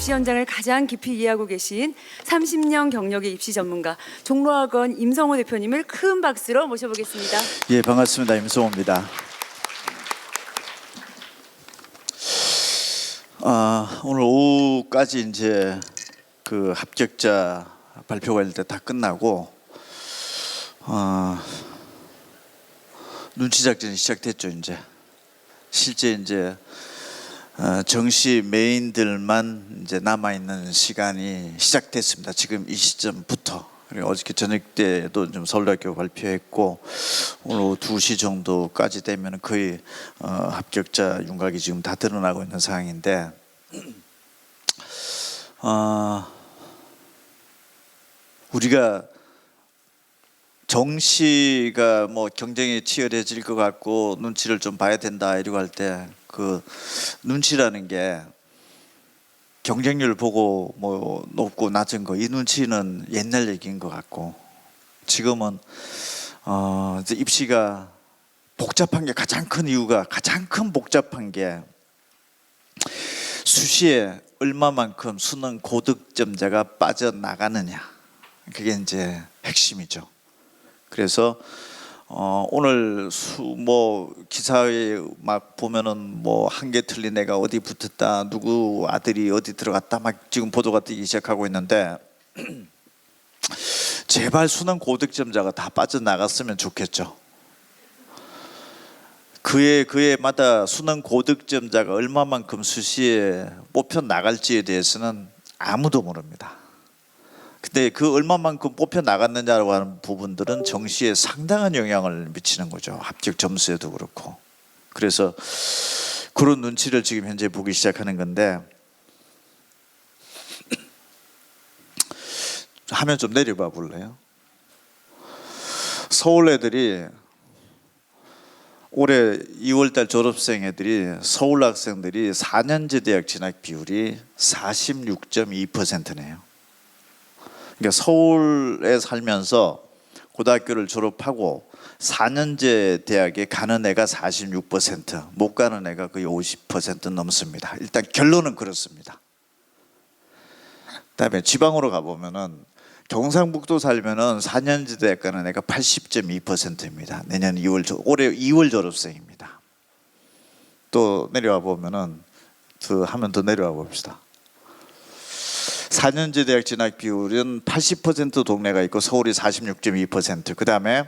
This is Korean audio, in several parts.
입시 현장을 가장 깊이 이해하고 계신 30년 경력의 입시 전문가 종로학원 임성호 대표님을 큰 박수로 모셔보겠습니다. 예, 반갑습니다. 임성호입니다. 오늘 오후까지 이제 그 합격자 발표가 일단 다 끝나고 눈치 작전이 시작됐죠. 이제 실제 이제 정시 메인들만 이제 남아 있는 시간이 시작됐습니다. 지금 이 시점부터. 그리고 어저께 저녁 때도 좀 서울대학교 발표했고 오늘 오후 2시 정도까지 되면 거의 합격자 윤곽이 지금 다 드러나고 있는 상황인데 우리가 정시가 뭐 경쟁이 치열해질 것 같고 눈치를 좀 봐야 된다 이러고 할 때 그 눈치라는 게 경쟁률 보고 뭐 높고 낮은 거 이 눈치는 옛날 얘기인 것 같고 지금은 이제 입시가 복잡한 게 가장 큰 이유가 가장 큰 복잡한 게 수시에 얼마만큼 수능 고득점자가 빠져나가느냐 그게 이제 핵심이죠. 그래서 오늘 뭐 기사에 막 보면은 뭐 한 개 틀린 애가 어디 붙었다 누구 아들이 어디 들어갔다 막 지금 보도가 뜨기 시작하고 있는데 제발 수능 고득점자가 다 빠져나갔으면 좋겠죠. 그에마다 수능 고득점자가 얼마만큼 수시에 뽑혀 나갈지에 대해서는 아무도 모릅니다. 근데 그 얼마만큼 뽑혀 나갔느냐고 하는 부분들은 정시에 상당한 영향을 미치는 거죠. 합격 점수에도 그렇고. 그래서 그런 눈치를 지금 현재 보기 시작하는 건데 화면 좀 내려봐 볼래요? 서울 애들이 올해 2월달 졸업생 애들이 서울 학생들이 4년제 대학 진학 비율이 46.2%네요. 그러니까 서울에 살면서 고등학교를 졸업하고 4년제 대학에 가는 애가 46%, 못 가는 애가 거의 50% 넘습니다. 일단 결론은 그렇습니다. 그다음에 지방으로 가보면은 경상북도 살면은 4년제 대학 가는 애가 80.2%입니다. 내년 2월 올해 2월 졸업생입니다. 또 내려와 보면은 한 번 더 내려와 봅시다. 4년제 대학 진학 비율은 80% 동네가 있고 서울이 46.2%, 그 다음에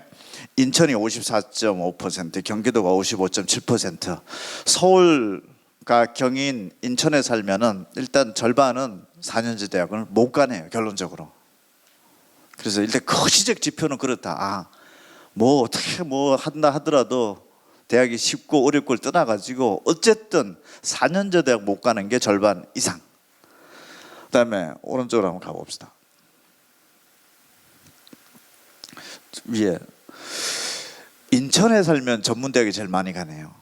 인천이 54.5%, 경기도가 55.7%. 서울과 경인, 인천에 살면은 일단 절반은 4년제 대학을 못 가네요, 결론적으로. 그래서 일단 거시적 지표는 그렇다. 뭐 어떻게 뭐 한다 하더라도 대학이 쉽고 어렵고를 떠나가지고 어쨌든 4년제 대학 못 가는 게 절반 이상. 그 다음에 오른쪽으로 한번 가봅시다. 위에 인천에 살면 전문대학이 제일 많이 가네요.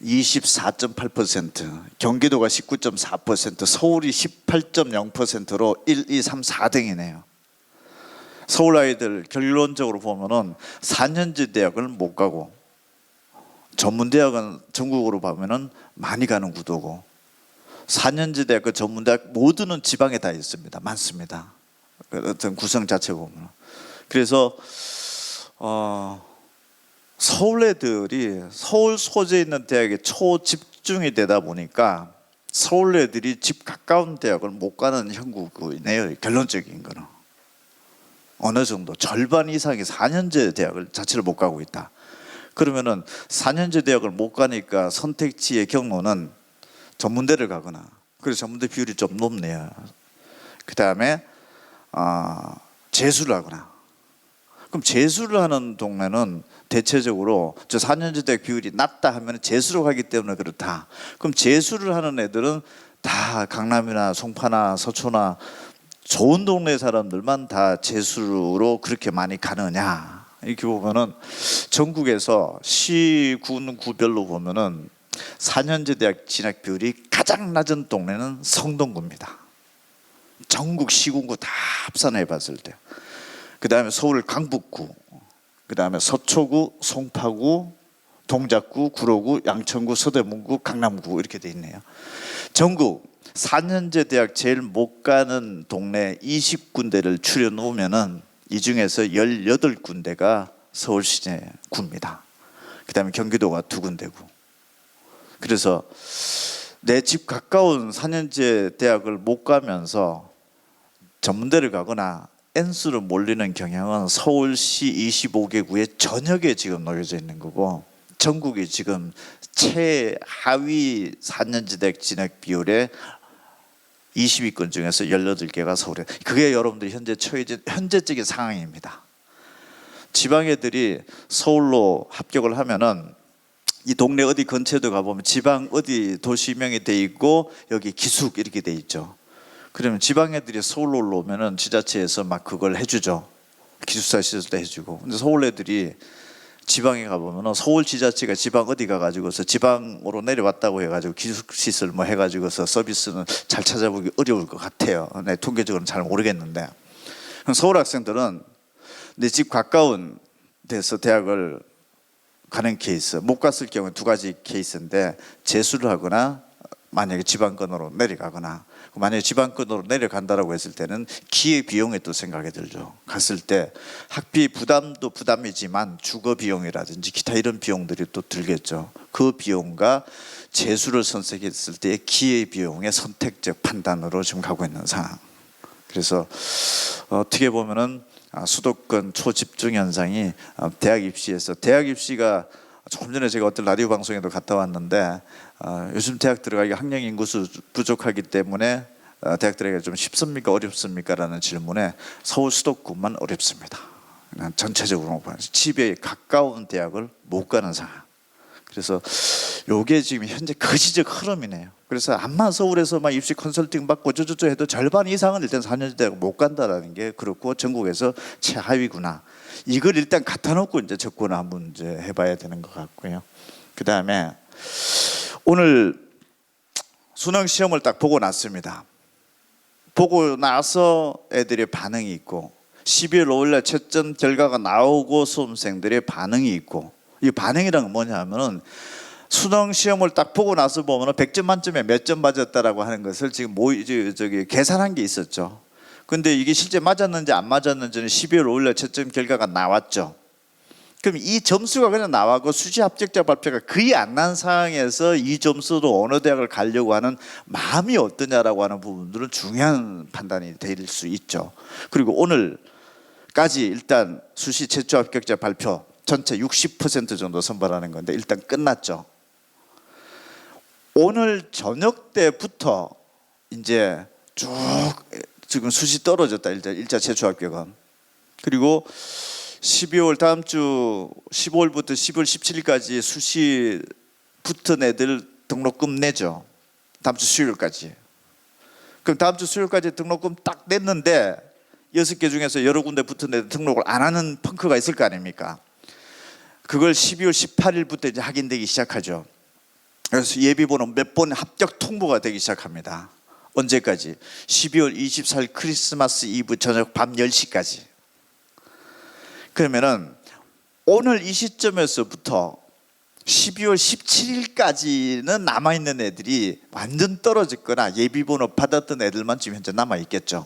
24.8%, 경기도가 19.4%, 서울이 18.0%로 1, 2, 3, 4등이네요. 서울 아이들 결론적으로 보면은 4년제 대학을 못 가고 전문대학은 전국으로 보면은 많이 가는 구도고 4년제 대학 그 전문대학 모두는 지방에 다 있습니다. 많습니다. 어떤 구성 자체 보면. 그래서 서울 애들이 서울 소재에 있는 대학에 초집중이 되다 보니까 서울 애들이 집 가까운 대학을 못 가는 형국이네요. 결론적인 거는. 어느 정도 절반 이상이 4년제 대학을 자체를 못 가고 있다. 그러면은 4년제 대학을 못 가니까 선택지의 경우는 전문대를 가거나, 그래서 전문대 비율이 좀 높네요. 그 다음에 재수를 하거나. 그럼 재수를 하는 동네는 대체적으로 저 4년제 대학 비율이 낮다 하면 재수로 가기 때문에 그렇다. 그럼 재수를 하는 애들은 다 강남이나 송파나 서초나 좋은 동네 사람들만 다 재수로 그렇게 많이 가느냐, 이렇게 보면은 전국에서 시군 구별로 보면은 4년제 대학 진학 비율이 가장 낮은 동네는 성동구입니다. 전국 시군구 다 합산해 봤을 때. 그 다음에 서울 강북구, 그 다음에 서초구, 송파구, 동작구, 구로구, 양천구, 서대문구, 강남구 이렇게 돼 있네요. 전국 4년제 대학 제일 못 가는 동네 20군데를 추려 놓으면은 이 중에서 18군데가 서울시내 구입니다. 그다음에 경기도가 2군데고. 그래서 내 집 가까운 4년제 대학을 못 가면서 전문대를 가거나 N수로 몰리는 경향은 서울시 25개구의 전역에 지금 놓여져 있는 거고, 전국이 지금 최하위 4년제 대학 진학 비율의 20위권 중에서 18개가 서울에. 그게 여러분들이 현재 처해진 현재적인 상황입니다. 지방 애들이 서울로 합격을 하면은 이 동네 어디 근처에도 가보면 지방 어디 도시명이 돼 있고 여기 기숙 이렇게 돼 있죠. 그러면 지방 애들이 서울로 올라오면은 지자체에서 막 그걸 해주죠. 기숙사 시설도 해주고. 근데 서울 애들이 지방에 가보면은 서울 지자체가 지방 어디 가가지고서 지방으로 내려왔다고 해가지고 기숙 시설 뭐 해가지고서 서비스는 잘 찾아보기 어려울 것 같아요. 네, 통계적으로는 잘 모르겠는데, 서울 학생들은 내 집 가까운 데서 대학을 가는 케이스, 못 갔을 경우는 2가지 케이스인데, 재수를 하거나 만약에 지방권으로 내려가거나. 만약에 지방권으로 내려간다라고 했을 때는 기회 비용에 또 생각이 들죠. 갔을 때 학비 부담도 부담이지만 주거 비용이라든지 기타 이런 비용들이 또 들겠죠. 그 비용과 재수를 선택했을 때의 기회 비용의 선택적 판단으로 지금 가고 있는 상황. 그래서 어떻게 보면은 수도권 초집중 현상이 대학 입시에서, 대학 입시가 조금 전에 제가 어떤 라디오 방송에도 갔다 왔는데, 요즘 대학 들어가기 학령 인구수 부족하기 때문에 대학 들어가기가 좀 쉽습니까 어렵습니까 라는 질문에 서울 수도권만 어렵습니다. 전체적으로 집에 가까운 대학을 못 가는 상황. 그래서 요게 지금 현재 거시적 흐름이네요. 그래서 암만 서울에서 막 입시 컨설팅 받고 저저저 해도 절반 이상은 일단 4년제 대학 못 간다라는 게 그렇고, 전국에서 최하위구나. 이걸 일단 갖다 놓고 이제 접근을 한번 이제 해봐야 되는 것 같고요. 그 다음에 오늘 수능 시험을 딱 보고 났습니다. 보고 나서 애들의 반응이 있고, 12월 5일날 채점 결과가 나오고 수험생들의 반응이 있고, 이 반응이란 건 뭐냐면은 수능 시험을 딱 보고 나서 보면은 100점 만점에 몇 점 맞았다라고 하는 것을 지금 계산한 게 있었죠. 근데 이게 실제 맞았는지 안 맞았는지는 12월 5일날 채점 결과가 나왔죠. 그럼 이 점수가 그냥 나와고 수시 합격자 발표가 거의 안 난 상황에서 이 점수로 어느 대학을 가려고 하는 마음이 어떠냐라고 하는 부분들은 중요한 판단이 될 수 있죠. 그리고 오늘까지 일단 수시 최초 합격자 발표 전체 60% 정도 선발하는 건데 일단 끝났죠. 오늘 저녁 때부터 이제 쭉 지금 수시 떨어졌다. 일단 1차 최초 합격은. 그리고 12월 다음 주 15일부터 10월 17일까지 수시 붙은 애들 등록금 내죠. 다음 주 수요일까지. 그럼 다음 주 수요일까지 등록금 딱 냈는데 6개 중에서 여러 군데 붙은 애들 등록을 안 하는 펑크가 있을 거 아닙니까? 그걸 12월 18일부터 이제 확인되기 시작하죠. 그래서 예비번호 몇 번 합격 통보가 되기 시작합니다. 언제까지? 12월 24일 크리스마스 이브 저녁 밤 10시까지. 그러면은 오늘 이 시점에서부터 12월 17일까지는 남아있는 애들이 완전 떨어졌거나 예비번호 받았던 애들만 지금 현재 남아있겠죠.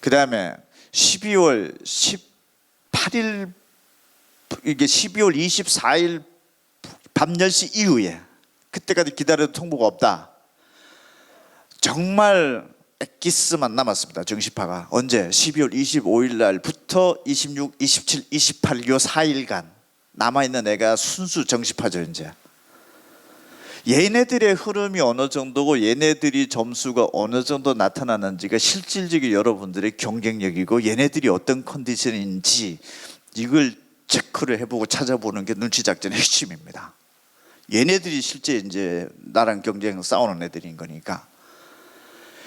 그 다음에 12월 18일, 이게 12월 24일 밤 10시 이후에, 그때까지 기다려도 통보가 없다. 정말 엑기스만 남았습니다. 정시파가 언제? 12월 25일 날부터 26, 27, 28 요 4일간 남아있는 애가 순수 정시파죠. 이제 얘네들의 흐름이 어느 정도고 얘네들이 점수가 어느 정도 나타나는지가 실질적인 여러분들의 경쟁력이고, 얘네들이 어떤 컨디션인지 이걸 체크를 해보고 찾아보는 게 눈치작전의 핵심입니다. 얘네들이 실제 이제 나랑 경쟁 싸우는 애들인 거니까.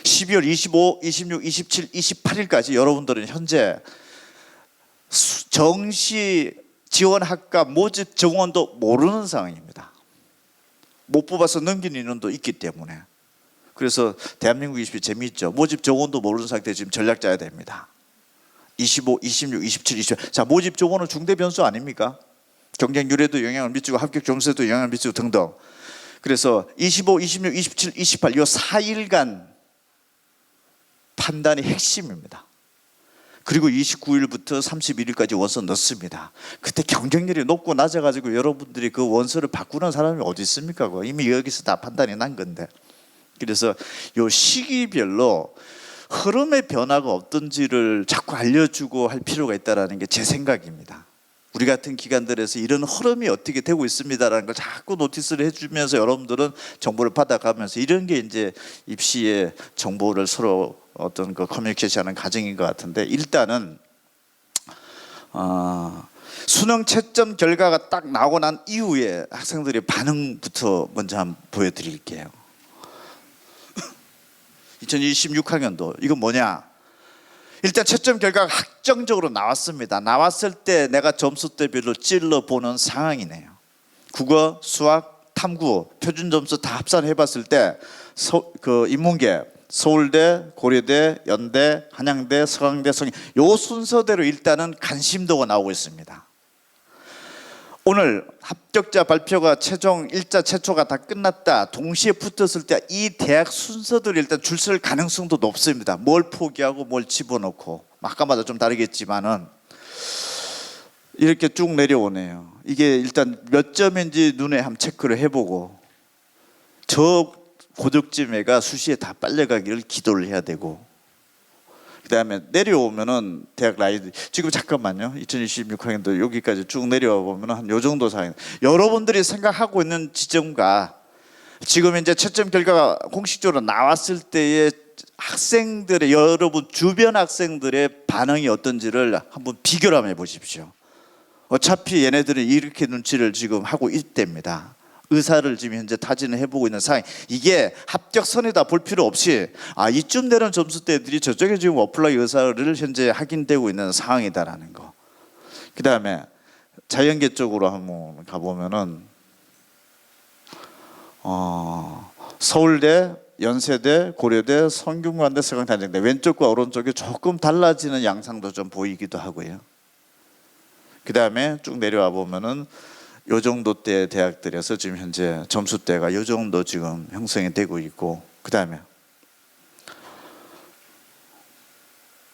12월 25, 26, 27, 28일까지 여러분들은 현재 정시 지원학과 모집 정원도 모르는 상황입니다. 못 뽑아서 넘긴 인원도 있기 때문에. 그래서 대한민국 입시 재미있죠. 모집 정원도 모르는 상태에 지금 전략 짜야 됩니다. 25, 26, 27, 28. 자, 모집 정원은 중대 변수 아닙니까? 경쟁률에도 영향을 미치고 합격 점수에도 영향을 미치고 등등. 그래서 25, 26, 27, 28 이 4일간 판단이 핵심입니다. 그리고 29일부터 31일까지 원서 넣습니다. 그때 경쟁률이 높고 낮아가지고 여러분들이 그 원서를 바꾸는 사람이 어디 있습니까? 이미 여기서 다 판단이 난 건데. 그래서 요 시기별로 흐름의 변화가 어떤지를 자꾸 알려주고 할 필요가 있다는 게 제 생각입니다. 우리 같은 기관들에서 이런 흐름이 어떻게 되고 있습니다라는 걸 자꾸 노티스를 해주면서 여러분들은 정보를 받아가면서 이런 게 이제 입시의 정보를 서로 어떤 그 커뮤니케이션하는 과정인 것 같은데, 일단은 수능 채점 결과가 딱 나오고 난 이후에 학생들의 반응부터 먼저 한번 보여드릴게요. 2026학년도 이건 뭐냐? 일단 채점 결과가 확정적으로 나왔습니다. 나왔을 때 내가 점수대별로 찔러보는 상황이네요. 국어, 수학, 탐구, 표준 점수 다 합산해봤을 때 그 인문계 서울대, 고려대, 연대, 한양대, 서강대, 성인 요 순서대로 일단은 관심도가 나오고 있습니다. 오늘 합격자 발표가 최종 일자 최초가 다 끝났다 동시에 붙었을 때 이 대학 순서들이 일단 줄 설 가능성도 높습니다. 뭘 포기하고 뭘 집어넣고 아까마다 좀 다르겠지만은 이렇게 쭉 내려오네요. 이게 일단 몇 점인지 눈에 한번 체크를 해보고 저 고득점애가 수시에 다 빨려가기를 기도를 해야 되고, 그 다음에 내려오면은 대학 라인 지금 잠깐만요. 2026학년도 여기까지 쭉 내려와 보면은 한 요 정도 사이. 여러분들이 생각하고 있는 지점과 지금 이제 채점 결과가 공식적으로 나왔을 때의 학생들의 여러분 주변 학생들의 반응이 어떤지를 한번 비교를 한번 해보십시오. 어차피 얘네들은 이렇게 눈치를 지금 하고 있답니다. 의사를 지금 현재 타진을 해보고 있는 상황. 이게 합격선이다 볼 필요 없이 이쯤 되는 점수대들이 저쪽에 지금 어플라이 의사를 현재 확인되고 있는 상황이다라는 거. 그 다음에 자연계 쪽으로 한번 가보면은 서울대, 연세대, 고려대, 성균관대, 서강단장대 왼쪽과 오른쪽에 조금 달라지는 양상도 좀 보이기도 하고요. 그 다음에 쭉 내려와 보면은 요 정도 때 대학들에서 지금 현재 점수대가 요 정도 지금 형성이 되고 있고, 그 다음에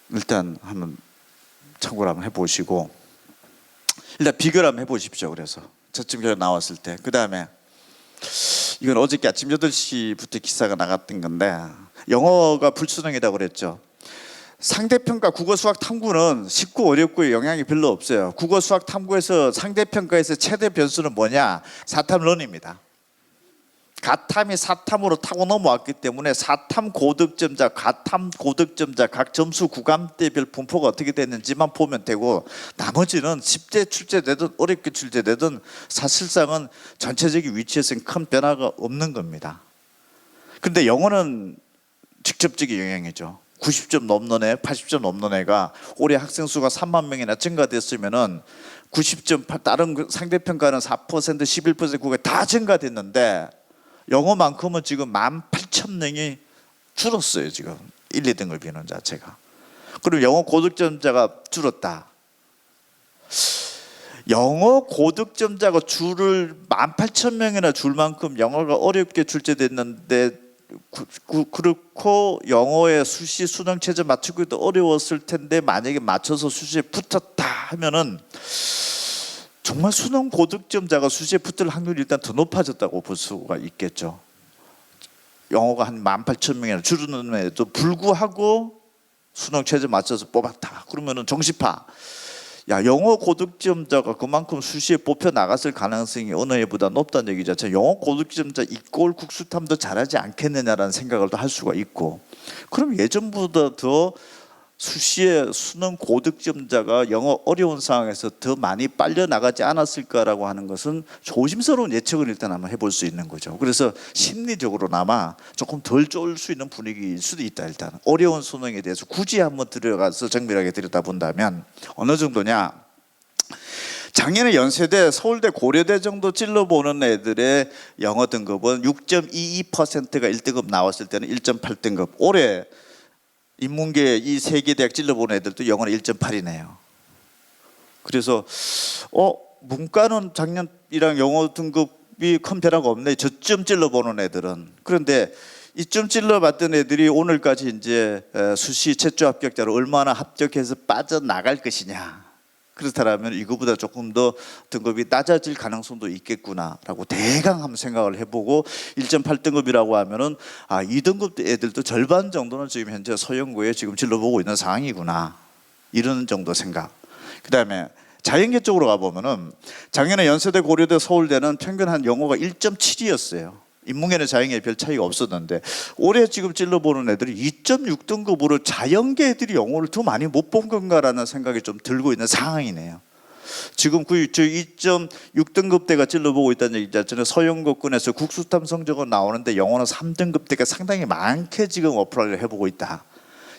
일단 한번 참고를 한번 해보시고 일단 비교를 한번 해보십시오. 그래서 채점 결과 나왔을 때, 그 다음에 이건 어저께 아침 8시부터 기사가 나갔던 건데 영어가 불수능이라고 그랬죠. 상대평가 국어 수학 탐구는 쉽고 어렵고 영향이 별로 없어요. 국어 수학 탐구에서 상대평가에서 최대 변수는 뭐냐? 사탐런입니다. 가탐이 사탐으로 타고 넘어왔기 때문에 사탐 고득점자, 가탐 고득점자 각 점수 구간대별 분포가 어떻게 됐는지만 보면 되고, 나머지는 쉽게 출제되든 어렵게 출제되든 사실상은 전체적인 위치에서는 큰 변화가 없는 겁니다. 그런데 영어는 직접적인 영향이죠. 90점 넘는 애, 80점 넘는 애가 올해 학생 수가 3만 명이나 증가됐으면은 90점 다른 상대평가는 4%, 11% 그게 다 증가됐는데 영어만큼은 지금 18,000명이 줄었어요. 지금 1, 2등을 비는 자체가. 그럼 영어 고득점자가 줄었다. 영어 고득점자가 줄을 18,000명이나 줄 만큼 영어가 어렵게 출제됐는데 그렇고 영어에 수시 수능 체제 맞추기도 어려웠을 텐데 만약에 맞춰서 수시에 붙었다 하면은 정말 수능 고득점자가 수시에 붙을 확률이 일단 더 높아졌다고 볼 수가 있겠죠. 영어가 한 18,000명이나 줄었는데도 불구하고 수능 체제 맞춰서 뽑았다. 그러면은 정시파. 영어 고득점자가 그만큼 수시에 뽑혀 나갔을 가능성이 어느 해보다 높다는 얘기죠. 영어 고득점자 이꼴 국수탐도 잘하지 않겠느냐라는 생각을 또 할 수가 있고, 그럼 예전보다 더 수시에 수능 고득점자가 영어 어려운 상황에서 더 많이 빨려 나가지 않았을까라고 하는 것은 조심스러운 예측을 일단 한번 해볼 수 있는 거죠. 그래서 심리적으로나마 조금 덜 쫄 수 있는 분위기일 수도 있다. 일단 어려운 수능에 대해서 굳이 한번 들어가서 정밀하게 들여다본다면 어느 정도냐? 작년에 연세대, 서울대, 고려대 정도 찔러보는 애들의 영어 등급은 6.22%가 1등급 나왔을 때는 1.8등급. 올해 인문계 이 세 개 대학 찔러보는 애들도 영어는 1.8이네요. 그래서 문과는 작년이랑 영어 등급 등급이 큰 변화가 없네. 저점 찔러보는 애들은. 그런데 이점 찔러봤던 애들이 오늘까지 이제 수시 최초 합격자로 얼마나 합격해서 빠져나갈 것이냐. 그렇다면 이거보다 조금 더 등급이 낮아질 가능성도 있겠구나라고 대강 한번 생각을 해보고 1.8등급이라고 하면은 2등급 애들도 절반 정도는 지금 현재 서영고에 지금 질러보고 있는 상황이구나. 이런 정도 생각. 그다음에 자연계 쪽으로 가보면은 작년에 연세대, 고려대, 서울대는 평균 한 영어가 1.7이었어요. 인문계는 자연계에 별 차이가 없었는데 올해 지금 찔러보는 애들이 2.6등급으로 자연계 애들이 영어를 더 많이 못 본 건가라는 생각이 좀 들고 있는 상황이네요. 지금 그 2.6등급대가 찔러보고 있다는 얘기 자체는 서영고권에서 국수탐 성적은 나오는데 영어는 3등급대가 상당히 많게 지금 어플을 해보고 있다.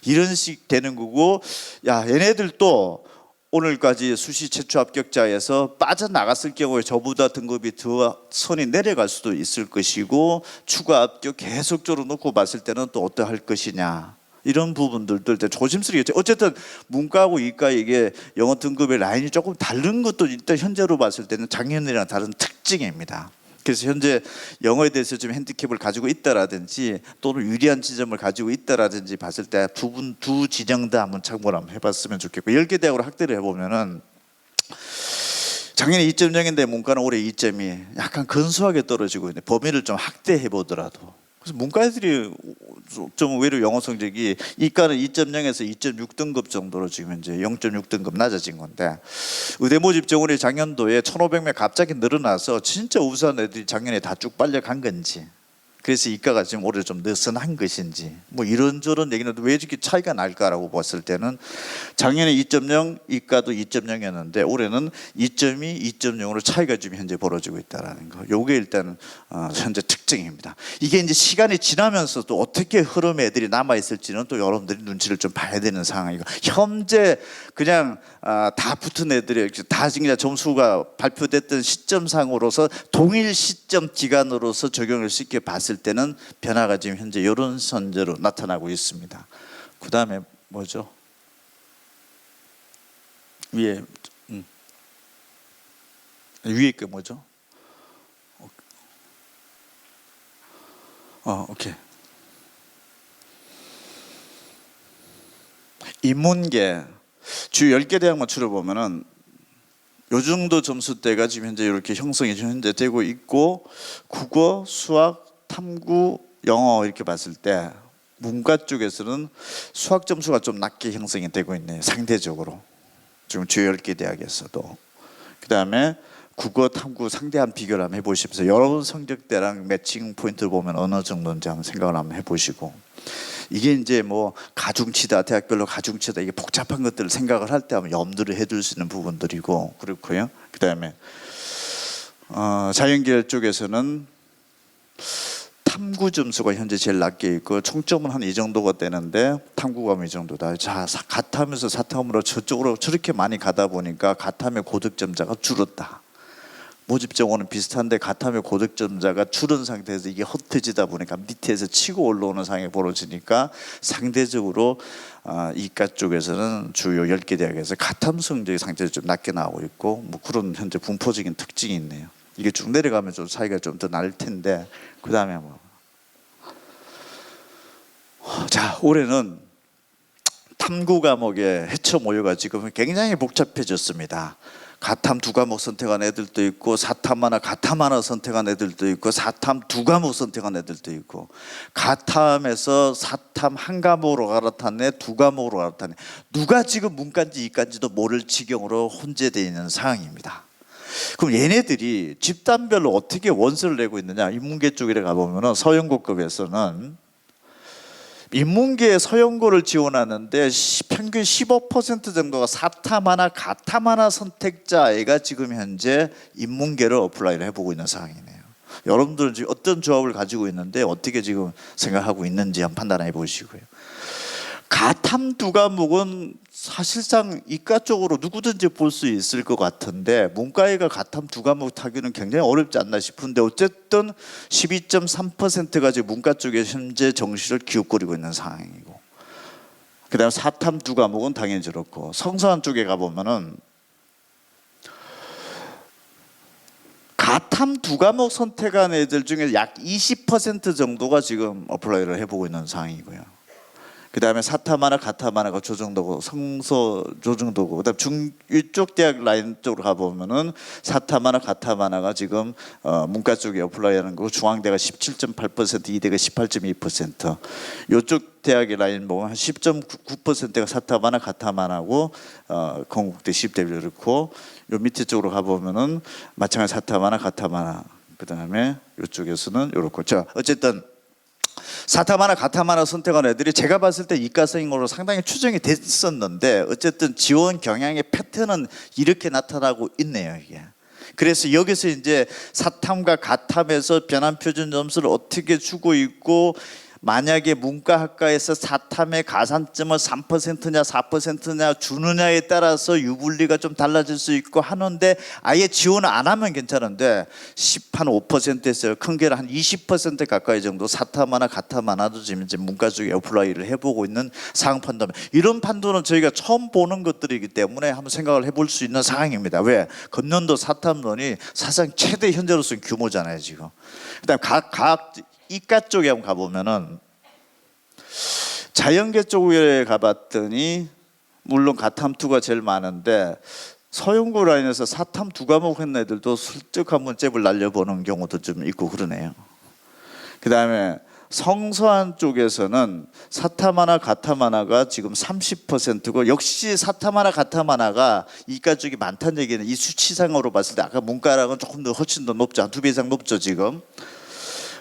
이런 식 되는 거고, 야 얘네들도 오늘까지 수시 최초 합격자에서 빠져나갔을 경우에 저보다 등급이 더 선이 내려갈 수도 있을 것이고 추가 합격 계속적으로 놓고 봤을 때는 또 어떠할 것이냐, 이런 부분들도 일단 조심스럽겠죠. 어쨌든 문과하고 이과 이게 영어 등급의 라인이 조금 다른 것도 일단 현재로 봤을 때는 작년이랑 다른 특징입니다. 그래서 현재 영어에 대해서 좀 핸디캡을 가지고 있다라든지 또는 유리한 지점을 가지고 있다라든지 봤을 때 두 진영 다 한번 참고를 한번 해봤으면 좋겠고, 10개 대학으로 학대를 해보면은 작년에 2.0인데 문과는 올해 2점이 약간 근소하게 떨어지고 있는데 범위를 좀 확대해 보더라도, 그래서 문과 애들이 좀 의외로 영어 성적이 이과는 2.0에서 2.6등급 정도로 지금 이제 0.6등급 낮아진 건데, 의대 모집 정원이 작년도에 1,500명 갑자기 늘어나서 진짜 우수한 애들이 작년에 다 쭉 빨려간 건지, 그래서 이과가 지금 올해 좀 느슨한 것인지 뭐 이런저런 얘기는 왜 이렇게 차이가 날까라고 봤을 때는 작년에 2.0 이과도 2.0이었는데 올해는 2.2, 2.0으로 차이가 지금 현재 벌어지고 있다라는 거. 요게 일단 현재 특징입니다. 이게 이제 시간이 지나면서 또 어떻게 흐름의 애들이 남아 있을지는 또 여러분들이 눈치를 좀 봐야 되는 상황이고, 현재 그냥 다 붙은 애들이 다 그냥 점수가 발표됐던 시점상으로서 동일 시점 기간으로서 적용을 쉽게 봤을 때는 변화가 지금 현재 이런 선제로 나타나고 있습니다. 그 다음에 뭐죠? 위에 위에 게 뭐죠? 오케이. 인문계 주 10개 대학만 추려보면은 요 정도 점수대가 지금 현재 이렇게 형성이 지금 현재 되고 있고, 국어, 수학, 탐구, 영어 이렇게 봤을 때 문과 쪽에서는 수학 점수가 좀 낮게 형성이 되고 있네요. 상대적으로 지금 주요 10개 대학에서도. 그 다음에 국어, 탐구 상대한 비교를 한번 해보시면서 여러분 성적대랑 매칭 포인트를 보면 어느 정도인지 한번 생각을 한번 해보시고, 이게 이제 뭐 가중치다, 대학별로 가중치다, 이게 복잡한 것들을 생각을 할 때 하면 염두를 해둘 수 있는 부분들이고 그렇고요. 그 다음에 자연계열 쪽에서는 탐구 점수가 현재 제일 낮게 있고 총점은 한 이 정도가 되는데 탐구가 이 정도다. 자, 가탐에서 사탐으로 저쪽으로 저렇게 많이 가다 보니까 가탐의 고득점자가 줄었다. 모집 정원은 비슷한데 가탐의 고득점자가 줄은 상태에서 이게 흩어지다 보니까 밑에서 치고 올라오는 상황이 벌어지니까 상대적으로 이과 쪽에서는 주요 10개 대학에서 가탐 성적이 상대적으로 좀 낮게 나오고 있고, 뭐 그런 현재 분포적인 특징이 있네요. 이게 쭉 내려가면 좀 차이가 좀 더 날 텐데, 그 다음에 자, 올해는 탐구 과목의 해처 모여가 지금 굉장히 복잡해졌습니다. 가탐 2과목 선택한 애들도 있고, 사탐 하나 선택한 애들도 있고, 사탐 2과목 선택한 애들도 있고, 가탐에서 사탐 1과목으로 갈아탔네, 2과목으로 갈아탔네. 누가 지금 문과인지 이과인지도 모를 지경으로 혼재되어 있는 상황입니다. 그럼 얘네들이 집단별로 어떻게 원서를 내고 있느냐? 인문계 쪽에 가보면 서영고급에서는 인문계 서영고를 지원하는데 평균 15% 정도가 사탐 하나, 가탐 하나 선택자가 지금 현재 인문계를 어플라이를 해보고 있는 상황이네요. 여러분들은 지금 어떤 조합을 가지고 있는데 어떻게 지금 생각하고 있는지 한번 판단해 보시고요. 가탐 2과목은 사실상 이과 쪽으로 누구든지 볼 수 있을 것 같은데 문과애가 가탐 2과목 타기는 굉장히 어렵지 않나 싶은데, 어쨌든 12.3%가 지금 문과 쪽에 현재 정시를 기웃거리고 있는 상황이고, 그 다음에 사탐 2과목은 당연히 저렇고, 성서한 쪽에 가보면은 가탐 두 과목 선택한 애들 중에 약 20% 정도가 지금 어플라이를 해보고 있는 상황이고요. 그 다음에 사탐 하나, 가탐 하나가 조정도고 성서 조정도고, 그다음 이쪽 대학 라인 쪽으로 가보면은 사탐 하나, 가탐 하나가 지금 문과 쪽에 어플라이하는 거고, 중앙대가 17.8%, 이대가 18.2%. 이쪽 대학의 라인 보면 한 10.9%가 사탐 하나, 가탐 하나고, 건국대, 시립대 그렇고, 요 밑에 쪽으로 가보면은 마찬가지 사탐 하나, 가탐 하나. 그 다음에 이쪽에서는 이렇고. 자, 어쨌든. 사탐 하나, 가탐 하나 선택한 애들이 제가 봤을 때 이과생으로 상당히 추정이 됐었는데, 어쨌든 지원 경향의 패턴은 이렇게 나타나고 있네요, 이게. 그래서 여기서 이제 사탐과 가탐에서 변환 표준 점수를 어떻게 주고 있고, 만약에 문과학과에서 사탐의 가산점을 3%냐 4%냐 주느냐에 따라서 유불리가 좀 달라질 수 있고 하는데, 아예 지원을 안 하면 괜찮은데 10한 5%에서 큰 게는 한 20% 가까이 정도 사탐 하나, 가탐 하나도 지금 이제 문과 쪽에 어플라이를 해보고 있는 상황 판단. 이런 판단은 저희가 처음 보는 것들이기 때문에 한번 생각을 해볼 수 있는 상황입니다. 왜? 금년도 사탐론이 사상 최대 현재로서는 규모잖아요, 지금. 그다음 각 이과 쪽에 한번 가보면은, 자연계 쪽에 가봤더니 물론 가탐2가 제일 많은데, 서영고 라인에서 사탐 두 과목 했는 애들도 슬쩍 한번 잽을 날려보는 경우도 좀 있고 그러네요. 그 다음에 성서한 쪽에서는 사탐 하나, 가탐 하나가 지금 30%고, 역시 사탐 하나, 가탐 하나가 이과 쪽이 많다는 얘기는 이 수치상으로 봤을 때 아까 문과랑은 조금 더 훨씬 더 높죠. 한 2배 이상 높죠, 지금.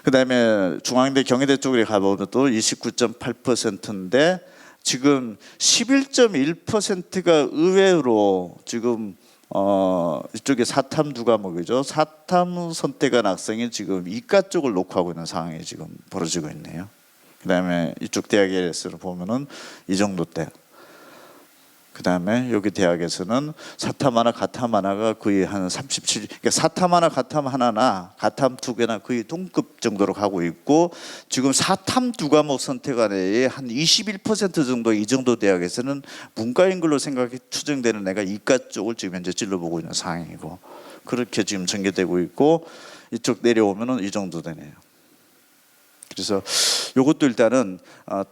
그 다음에 중앙대, 경희대 쪽에 가보면 또 29.8%인데, 지금 11.1%가 의외로 지금 이쪽에 사탐 두 과목이죠. 사탐 선택한 학생이 지금 이과 쪽을 녹화하고 있는 상황이 지금 벌어지고 있네요. 그 다음에 이쪽 대학에서 보면은 이 정도 대. 그 다음에 여기 대학에서는 사탐 하나, 가탐 하나가 거의 한 37, 그러니까 사탐 하나, 가탐 하나나 가탐 두 개나 거의 동급 정도로 가고 있고, 지금 사탐 두 과목 선택한 애의 한 21% 정도, 이 정도 대학에서는 문과인 걸로 생각이 추정되는 애가 이과 쪽을 지금 현재 찔러보고 있는 상황이고, 그렇게 지금 전개되고 있고, 이쪽 내려오면은 이 정도 되네요. 그래서 이것도 일단은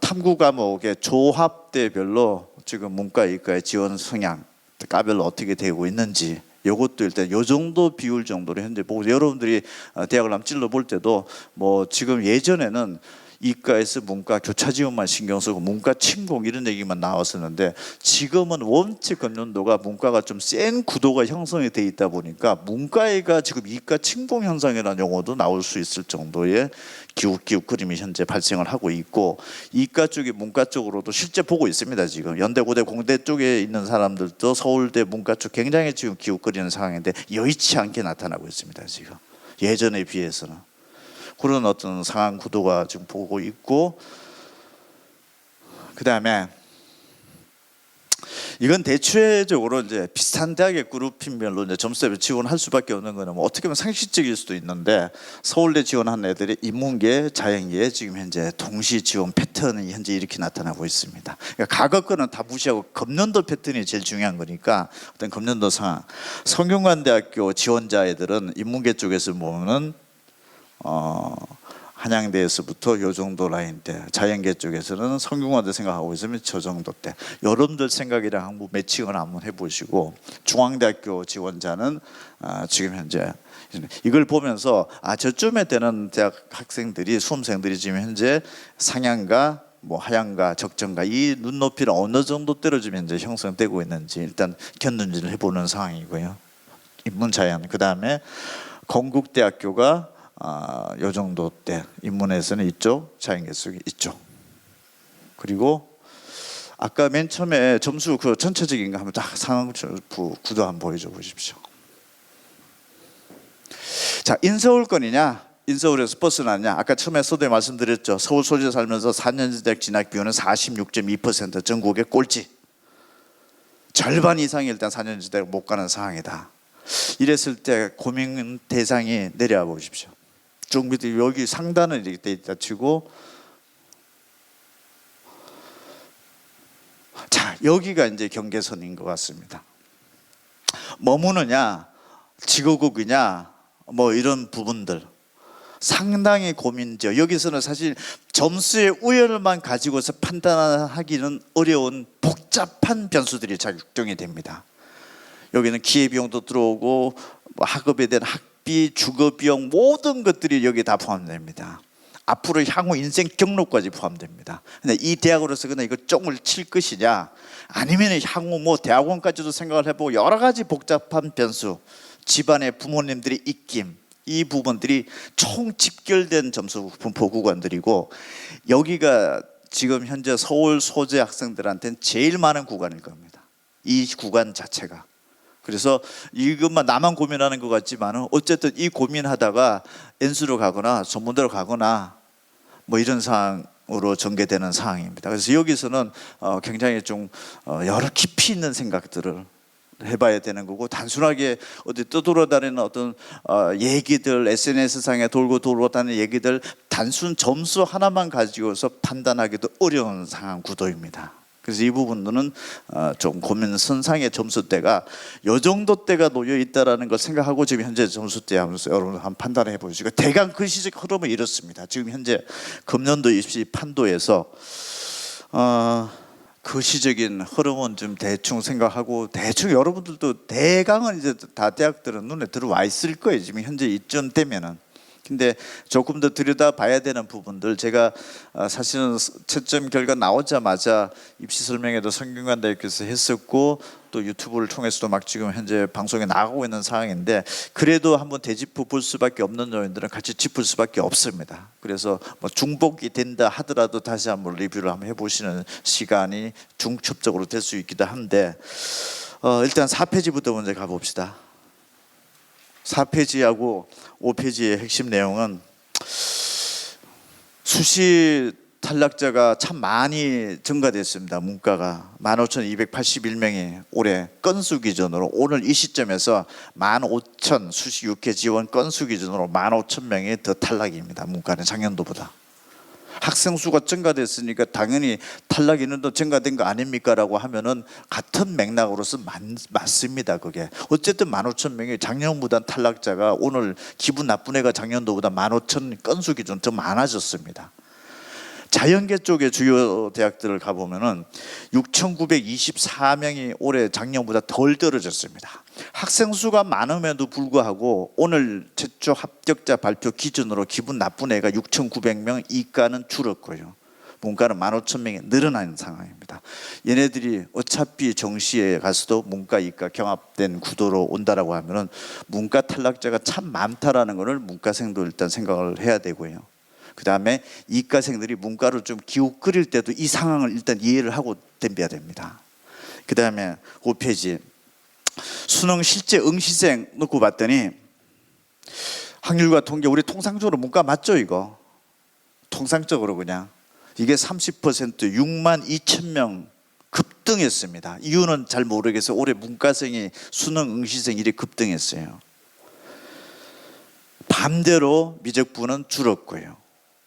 탐구 과목의 조합대별로 지금 문과, 이과의 지원 성향, 과별로 어떻게 되고 있는지, 이것도 일단 요 정도 비율 정도로 현재 보고, 여러분들이 대학을 한번 찔러 볼 때도 뭐 지금 예전에는 이과에서 문과 교차 지원만 신경 쓰고 문과 침공 이런 얘기만 나왔었는데, 지금은 원체 금년도가 문과가 좀 센 구도가 형성이 돼 있다 보니까 문과애가 지금 이과 침공 현상이라는 용어도 나올 수 있을 정도의 기웃기웃 그림이 현재 발생을 하고 있고, 이과 쪽이 문과 쪽으로도 실제 보고 있습니다. 지금 연대, 고대, 공대 쪽에 있는 사람들도 서울대 문과 쪽 굉장히 지금 기웃거리는 상황인데 여의치 않게 나타나고 있습니다. 지금 예전에 비해서는 그런 어떤 상황 구도가 지금 보고 있고, 그 다음에 이건 대체적으로 이제 비슷한 대학의 그룹핑별로 이제 점수를 지원할 수밖에 없는 거는 뭐 어떻게 보면 상식적일 수도 있는데, 서울대 지원한 애들이 인문계, 자연계 지금 현재 동시 지원 패턴이 현재 이렇게 나타나고 있습니다. 그러니까 과거 거는 다 무시하고 금년도 패턴이 제일 중요한 거니까 어떤 금년도 상황. 성균관대학교 지원자 애들은 인문계 쪽에서 보면은 한양대에서부터 요 정도 라인대, 자연계 쪽에서는 성균관대 생각하고 있으면 저 정도 대. 여러분들 생각이랑 한번 매칭을 한번 해보시고, 중앙대학교 지원자는 지금 현재 이걸 보면서 저쯤에 되는 대학 학생들이, 수험생들이 지금 현재 상향과 뭐 하향과 적정과 이 눈높이를 어느 정도 때려주면 현재 형성되고 있는지 일단 견눈질을 해보는 상황이고요. 인문자연, 그 다음에 건국대학교가 요 정도 때, 인문에서는 이쪽, 자연계 쪽이 이쪽. 그리고 아까 맨 처음에 점수 그 전체적인 거 한번 딱 상황 구도 한번 보여줘 보십시오. 자, 인서울권이냐, 인서울에서 버스나냐. 아까 처음에 서두에 말씀드렸죠. 서울 소재 살면서 4년제 대학 진학 비율은 46.2%, 전국의 꼴찌. 절반 이상이 일단 4년제 대학 못 가는 상황이다. 이랬을 때 고민 대상이 내려와 보십시오. 쭉 밑에 여기 상단은 이렇게 돼 있다 치고, 자, 여기가 이제 경계선인 것 같습니다. 머무느냐, 직업국이냐, 뭐 이런 부분들 상당히 고민이죠. 여기서는 사실 점수의 우열만 가지고서 판단하기는 어려운 복잡한 변수들이 작용이 됩니다. 여기는 기회비용도 들어오고 뭐 학업에 대한 학비, 주거비용 모든 것들이 여기 다 포함됩니다. 앞으로 향후 인생 경로까지 포함됩니다. 근데 이 대학으로서 그냥 이거 쫑을 칠 것이냐, 아니면 향후 뭐 대학원까지도 생각을 해보고 여러 가지 복잡한 변수, 집안의 부모님들의 입김, 이 부분들이 총 집결된 점수 분포 구간들이고, 여기가 지금 현재 서울 소재 학생들한테는 제일 많은 구간일 겁니다. 이 구간 자체가. 그래서 이것만 나만 고민하는 것 같지만 어쨌든 이 고민하다가 N수로 가거나 전문대로 가거나 뭐 이런 상황으로 전개되는 상황입니다. 그래서 여기서는 굉장히 좀 여러 깊이 있는 생각들을 해봐야 되는 거고, 단순하게 어디 떠돌아다니는 어떤 얘기들, SNS상에 돌고 다니는 얘기들 단순 점수 하나만 가지고서 판단하기도 어려운 상황 구도입니다. 그래서 이 부분들은 좀 고민 선상의 점수대가 요 정도 대가 놓여 있다라는 걸 생각하고 지금 현재 점수대 하면서 여러분 한번 판단해 보시고, 대강 그 시적 흐름은 이렇습니다. 지금 현재 금년도 입시 판도에서 그 시적인 흐름은 좀 대충 생각하고, 대충 여러분들도 대강은 이제 다 대학들은 눈에 들어와 있을 거예요, 지금 현재 이쯤 되면은. 근데 조금 더 들여다봐야 되는 부분들, 제가 사실은 채점 결과 나오자마자 입시 설명회도 성균관대학교에서 했었고, 또 유튜브를 통해서도 막 지금 현재 방송에 나가고 있는 상황인데, 그래도 한번 되짚어 볼 수밖에 없는 요인들은 같이 짚을 수밖에 없습니다. 그래서 뭐 중복이 된다 하더라도 다시 한번 리뷰를 한번 해보시는 시간이 중첩적으로 될 수 있기도 한데, 일단 4페이지부터 먼저 가봅시다. 4페이지하고 5페이지의 핵심 내용은 수시 탈락자가 참 많이 증가됐습니다. 문과가 15,281명이 올해 건수 기준으로, 오늘 이 시점에서 15,000 수시 6회 지원 건수 기준으로 15,000명이 더 탈락입니다. 문과는 작년도보다. 학생 수가 증가됐으니까 당연히 탈락 인원도 증가된 거 아닙니까? 라고 하면은 같은 맥락으로서 맞습니다. 그게 어쨌든 15,000명이 작년보다 탈락자가, 오늘 기분 나쁜 애가 작년도보다 15,000 건수 기준 더 많아졌습니다. 자연계 쪽의 주요 대학들을 가보면은 6,924명이 올해 작년보다 덜 떨어졌습니다. 학생 수가 많음에도 불구하고 오늘 최초 합격자 발표 기준으로 기분 나쁜 애가 6,900명, 이과는 줄었고요. 문과는 15,000명이 늘어나는 상황입니다. 얘네들이 어차피 정시에 가서도 문과, 이과 경합된 구도로 온다라고 하면은 문과 탈락자가 참 많다라는 것을 문과생도 일단 생각을 해야 되고요. 그 다음에 이과생들이 문과로 좀 기웃거릴 때도 이 상황을 일단 이해를 하고 덤벼야 됩니다. 그 다음에 5페이지 수능 실제 응시생 놓고 봤더니 확률과 통계, 우리 통상적으로 문과 맞죠 이거? 통상적으로 그냥 이게 30% 62,000명 급등했습니다. 이유는 잘 모르겠어요. 올해 문과생이 수능 응시생일이 급등했어요. 반대로 미적분은 줄었고요.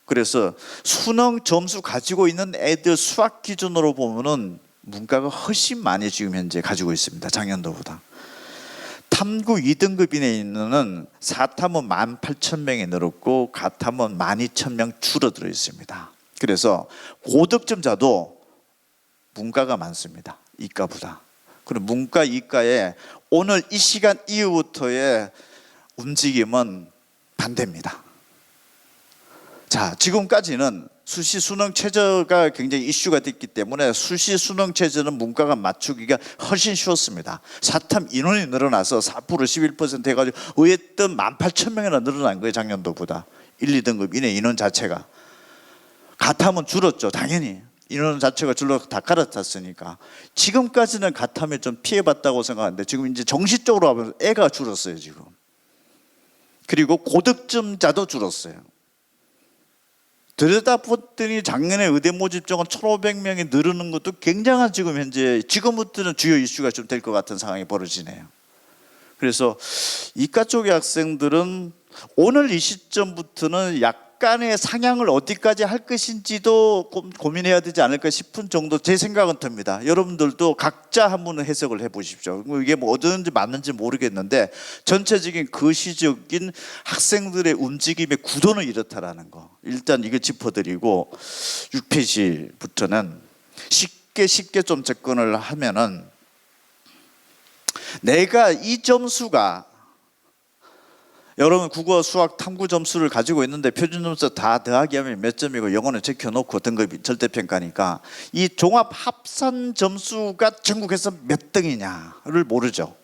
그래서 수능 점수 가지고 있는 애들 수학 기준으로 보면은 문과가 훨씬 많이 지금 현재 가지고 있습니다. 작년도보다. 탐구 2등급 이내는 4탐은 18,000명이 늘었고 가탐은 12,000명 줄어들어 있습니다. 그래서 고득점자도 문과가 많습니다. 이과보다. 그리고 문과, 이과에 오늘 이 시간 이후부터의 움직임은 반대입니다. 자, 지금까지는 수시 수능 최저가 굉장히 이슈가 됐기 때문에 수시 수능 최저는 문과가 맞추기가 훨씬 쉬웠습니다. 4탐 인원이 늘어나서 4% 11% 해가지고 어쨌든 18,000명이나 늘어난 거예요. 작년도보다 1, 2등급 이내 인원 자체가. 가탐은 줄었죠. 당연히 인원 자체가 줄어 다 갈아탔으니까. 지금까지는 가탐에 좀 피해봤다고 생각하는데 지금 이제 정시적으로 하면 애가 줄었어요 지금. 그리고 고득점자도 줄었어요. 들여다봤더니 작년에 의대 모집자가 1,500명이 늘는 것도 굉장한 지금 현재 지금부터는 주요 이슈가 좀 될 것 같은 상황이 벌어지네요. 그래서 이과 쪽의 학생들은 오늘 이 시점부터는 약간 약간의 상향을 어디까지 할 것인지도 고민해야 되지 않을까 싶은 정도 제 생각은 듭니다. 여러분들도 각자 한번 해석을 해보십시오. 이게 뭐 어떤지 맞는지 모르겠는데 전체적인 거시적인 학생들의 움직임의 구도는 이렇다라는 거 일단 이거 짚어드리고 6페이지부터는 쉽게 좀 접근을 하면은 내가 이 점수가 여러분 국어, 수학, 탐구 점수를 가지고 있는데 표준 점수 다 더하기 하면 몇 점이고 영어는 적혀놓고 등급이 절대평가니까 이 종합 합산 점수가 전국에서 몇 등이냐를 모르죠.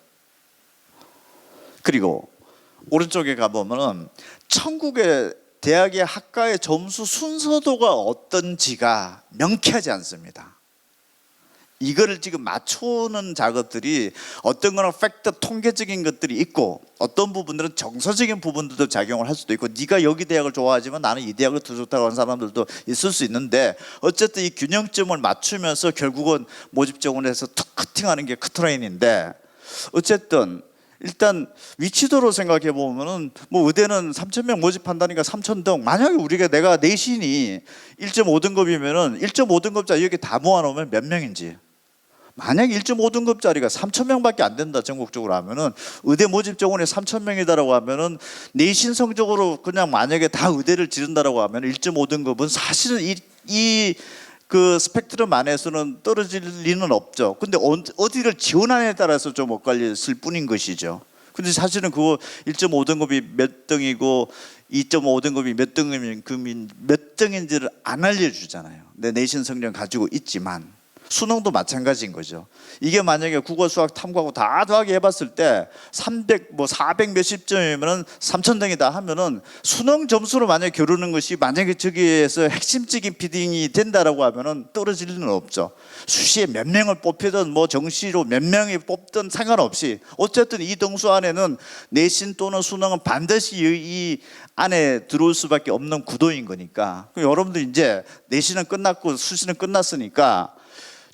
그리고 오른쪽에 가보면은 천국의 대학의 학과의 점수 순서도가 어떤지가 명쾌하지 않습니다. 이거를 지금 맞추는 작업들이 어떤 거는 팩트 통계적인 것들이 있고 어떤 부분들은 정서적인 부분들도 작용을 할 수도 있고 네가 여기 대학을 좋아하지만 나는 이 대학을 더 좋다고 하는 사람들도 있을 수 있는데 어쨌든 이 균형점을 맞추면서 결국은 모집 정원에서 툭 커팅하는 게 커트라인인데 어쨌든 일단 위치도로 생각해 보면은 뭐 의대는 3,000명 모집한다니까 3,000등 만약에 우리가 내가 내신이 1.5등급이면은 1.5등급자 여기 다 모아놓으면 몇 명인지 만약에 1.5등급짜리가 3,000명밖에 안 된다 전국적으로 하면은 의대 모집 정원에 3,000명이다라고 하면은 내신 성적으로 그냥 만약에 다 의대를 지른다라고 하면 1.5등급은 사실은 이 그 스펙트럼 안에서는 떨어질 리는 없죠. 근데 어디를 지원하느냐에 따라서 좀 엇갈렸을 뿐인 것이죠. 근데 사실은 그거 1.5등급이 몇 등이고 2.5등급이 몇 등인지를 안 알려주잖아요. 내 내신 성적 가지고 있지만 수능도 마찬가지인 거죠. 이게 만약에 국어, 수학, 탐구하고 다 더하기 해봤을 때 300, 400 몇십 점이면은 3,000등이다 하면은 수능 점수로 만약에 겨루는 것이 만약에 저기에서 핵심적인 비딩이 된다라고 하면은 떨어질 리는 없죠. 수시에 몇 명을 뽑히든 뭐 정시로 몇 명이 뽑든 상관없이 어쨌든 이 등수 안에는 내신 또는 수능은 반드시 이 안에 들어올 수밖에 없는 구도인 거니까 여러분들 이제 내신은 끝났고 수시는 끝났으니까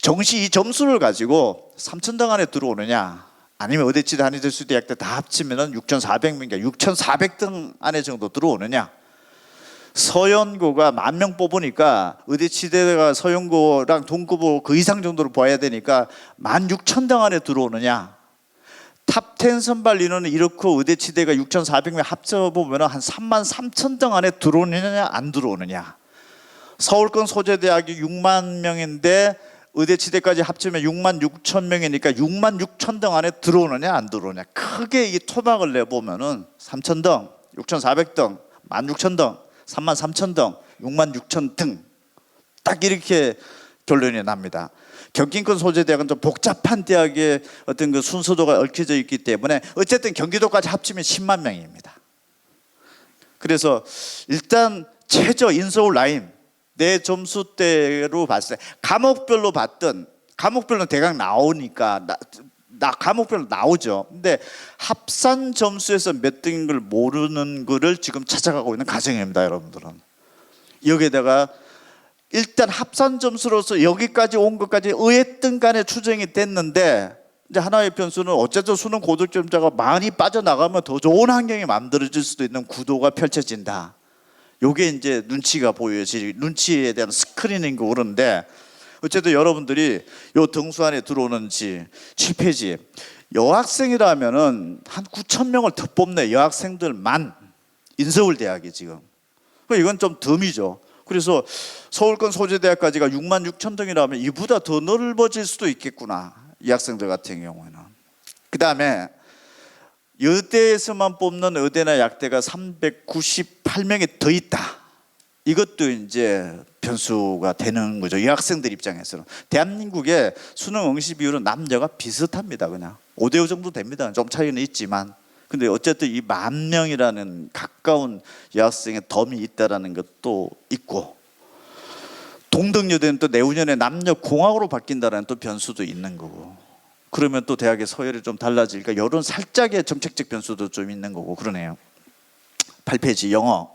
정시 이 점수를 가지고 3,000등 안에 들어오느냐 아니면 의대치대 한의대수대 약대 다 합치면 6,400명이니까 6,400등 안에 정도 들어오느냐 서연고가 10,000명 뽑으니까 의대치대가 서연고랑 동급고 그 이상 정도로 봐야 되니까 16,000등 안에 들어오느냐 탑10 선발 인원은 이렇고 의대치대가 6,400명 합쳐보면 한 33,000등 안에 들어오느냐 안 들어오느냐 서울권 소재대학이 6만 명인데 의대치대까지 합치면 66,000명이니까 66,000등 안에 들어오느냐 안 들어오느냐 크게 이 토막을 내보면은 3,000등, 6,400등, 16,000등, 33,000등, 66,000등 딱 이렇게 결론이 납니다. 경기권 소재대학은 좀 복잡한 대학의 어떤 그 순서도가 얽혀져 있기 때문에 어쨌든 경기도까지 합치면 10만 명입니다. 그래서 일단 최저 인서울 라인 내 점수대로 봤을 때 과목별로 봤던 과목별로 대강 나오니까 과목별로 나오죠. 근데 합산 점수에서 몇 등인 걸 모르는 거를 지금 찾아가고 있는 과정입니다, 여러분들은. 여기에다가 일단 합산 점수로서 여기까지 온 것까지 어쨌든 간에 추정이 됐는데 이제 하나의 변수는 어쨌든 수능 고득점자가 많이 빠져나가면 더 좋은 환경이 만들어질 수도 있는 구도가 펼쳐진다. 요게 이제 눈치가 보여지 눈치에 대한 스크리닝이 오는데 어쨌든 여러분들이 요 등수 안에 들어오는지 7페이지 여학생이라면은 한 9,000명을 더 뽑네. 여학생들만 인서울 대학이 지금 이건 좀 덤이죠. 그래서 서울권 소재대학까지가 66,000등이라면 이보다 더 넓어질 수도 있겠구나. 이 학생들 같은 경우에는. 그 다음에 여대에서만 뽑는 의대나 약대가 398명이 더 있다. 이것도 이제 변수가 되는 거죠. 이 학생들 입장에서는. 대한민국의 수능 응시 비율은 남녀가 비슷합니다. 그냥 5대5 정도 됩니다. 좀 차이는 있지만. 근데 어쨌든 이 10,000명이라는 가까운 여학생의 덤이 있다는 것도 있고 동덕여대는 또 내후년에 남녀 공학으로 바뀐다는 또 변수도 있는 거고 그러면 또 대학의 서열이 좀 달라질까 이런 살짝의 정책적 변수도 좀 있는 거고 그러네요. 8페이지 영어.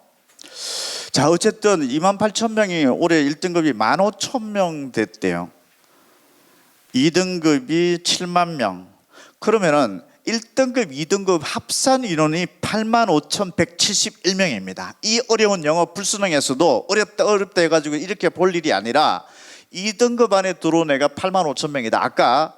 자 어쨌든 28,000명이 올해 1등급이 15,000명 됐대요. 2등급이 7만 명. 그러면은 1등급, 2등급 합산 인원이 85,171명입니다. 이 어려운 영어 불수능에서도 어렵다 해가지고 이렇게 볼 일이 아니라 2등급 안에 들어온 애가 85,000명이다. 아까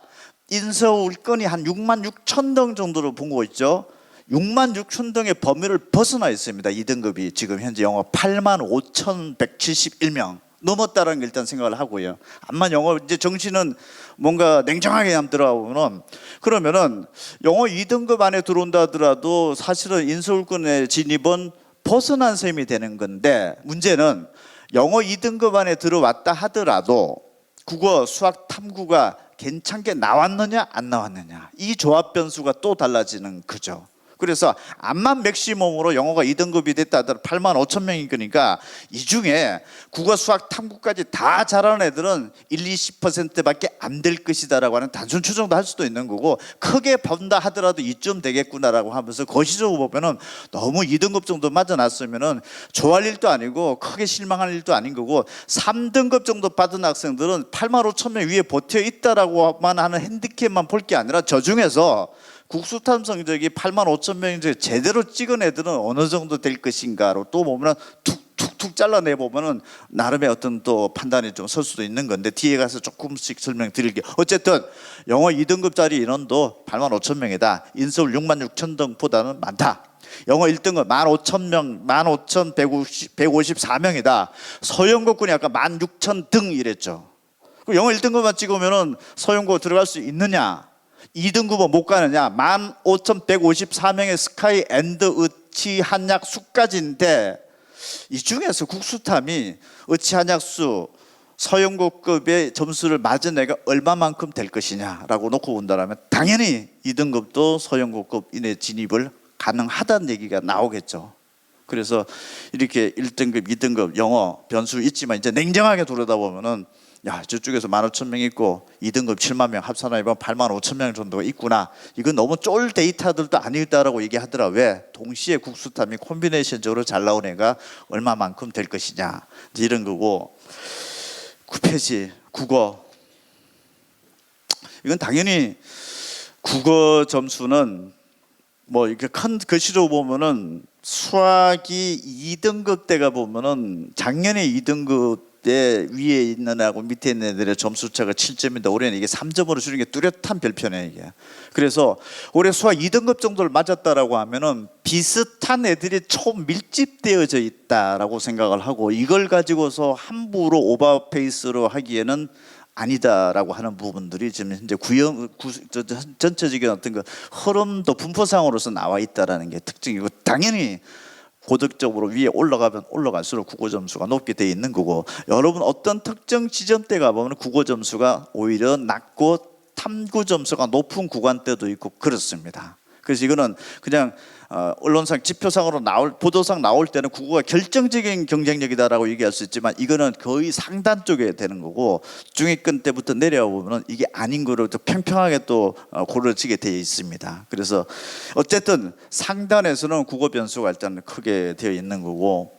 인서울권이 한 66,000등 정도로 본 거 있죠. 66,000등의 범위를 벗어나 있습니다. 2등급이 지금 현재 영어 85,171명 넘었다는 걸 일단 생각을 하고요. 암만 영어 이제 정시는 뭔가 냉정하게 한번 들어보면은 그러면은 영어 2등급 안에 들어온다 하더라도 사실은 인서울권의 진입은 벗어난 셈이 되는 건데, 문제는 영어 2등급 안에 들어왔다 하더라도 국어, 수학, 탐구가 괜찮게 나왔느냐 안 나왔느냐, 이 조합 변수가 또 달라지는 거죠. 그래서 암만 맥시멈으로 영어가 2등급이 됐다 하더라도 85,000명인 거니까 이 중에 국어, 수학, 탐구까지 다 잘하는 애들은 1-20%밖에 안 될 것이다라고 하는 단순 추정도 할 수도 있는 거고, 크게 본다 하더라도 이쯤 되겠구나라고 하면서 거시적으로 보면은 너무 2등급 정도 맞아놨으면은 좋아할 일도 아니고 크게 실망할 일도 아닌 거고, 3등급 정도 받은 학생들은 85,000명 위에 버텨 있다라고만 하는 핸디캡만 볼 게 아니라 저 중에서 국수탐 성적이 85,000명 중에 제대로 찍은 애들은 어느 정도 될 것인가로 또 보면은 툭툭툭 잘라내 보면은 나름의 어떤 또 판단이 좀 설 수도 있는 건데, 뒤에 가서 조금씩 설명드릴게요. 어쨌든 영어 2등급짜리 인원도 85,000명이다. 인서울 66,000등보다는 많다. 영어 1등급 15,000명, 15,154명이다. 서영고군이 아까 16,000등 이랬죠. 영어 1등급만 찍으면은 서영고 들어갈 수 있느냐? 2등급은 못 가느냐? 15,154명의 스카이 앤드 의치 한약 수까지인데, 이 중에서 국수탐이 의치 한약수 서영고급의 점수를 맞은 애가 얼마만큼 될 것이냐라고 놓고 본다면 당연히 2등급도 서영고급 이내 진입을 가능하다는 얘기가 나오겠죠. 그래서 이렇게 1등급, 2등급 영어 변수 있지만 이제 냉정하게 돌아다보면은 야, 저쪽에서 15,000명 있고 2등급 7만 명 합산하면 85,000명 정도가 있구나. 이건 너무 쫄 데이터들도 아니다라고 얘기하더라. 왜? 동시에 국수탐이 콤비네이션적으로 잘 나온 애가 얼마만큼 될 것이냐, 이런 거고. 9페이지 국어. 이건 당연히 국어 점수는 뭐 이렇게 큰 글씨로 보면은 수학이 2등급 때가 보면은 작년에 2등급 때 위에 있는 애하고 밑에 있는 애들의 점수 차가 7점인데 올해는 이게 3점으로 줄인 게 뚜렷한 별표네 이게. 그래서 올해 수학 2등급 정도를 맞았다라고 하면은 비슷한 애들이 초밀집되어져 있다라고 생각을 하고, 이걸 가지고서 함부로 오버페이스로 하기에는 아니다라고 하는 부분들이 지금 현재 전체적인 어떤 그 흐름도 분포상으로서 나와 있다라는 게 특징이고, 당연히 고득적으로 위에 올라가면 올라갈수록 국어 점수가 높게 돼 있는 거고, 여러분 어떤 특정 지점대 가보면 국어 점수가 오히려 낮고 탐구 점수가 높은 구간대도 있고 그렇습니다. 그래서 이거는 그냥 언론상 지표상으로 보도상 나올 때는 국어가 결정적인 경쟁력이다라고 얘기할 수 있지만, 이거는 거의 상단 쪽에 되는 거고, 중위권 때부터 내려와 보면 이게 아닌 거로 또 평평하게 또 고르지게 되어 있습니다. 그래서 어쨌든 상단에서는 국어 변수가 일단 크게 되어 있는 거고,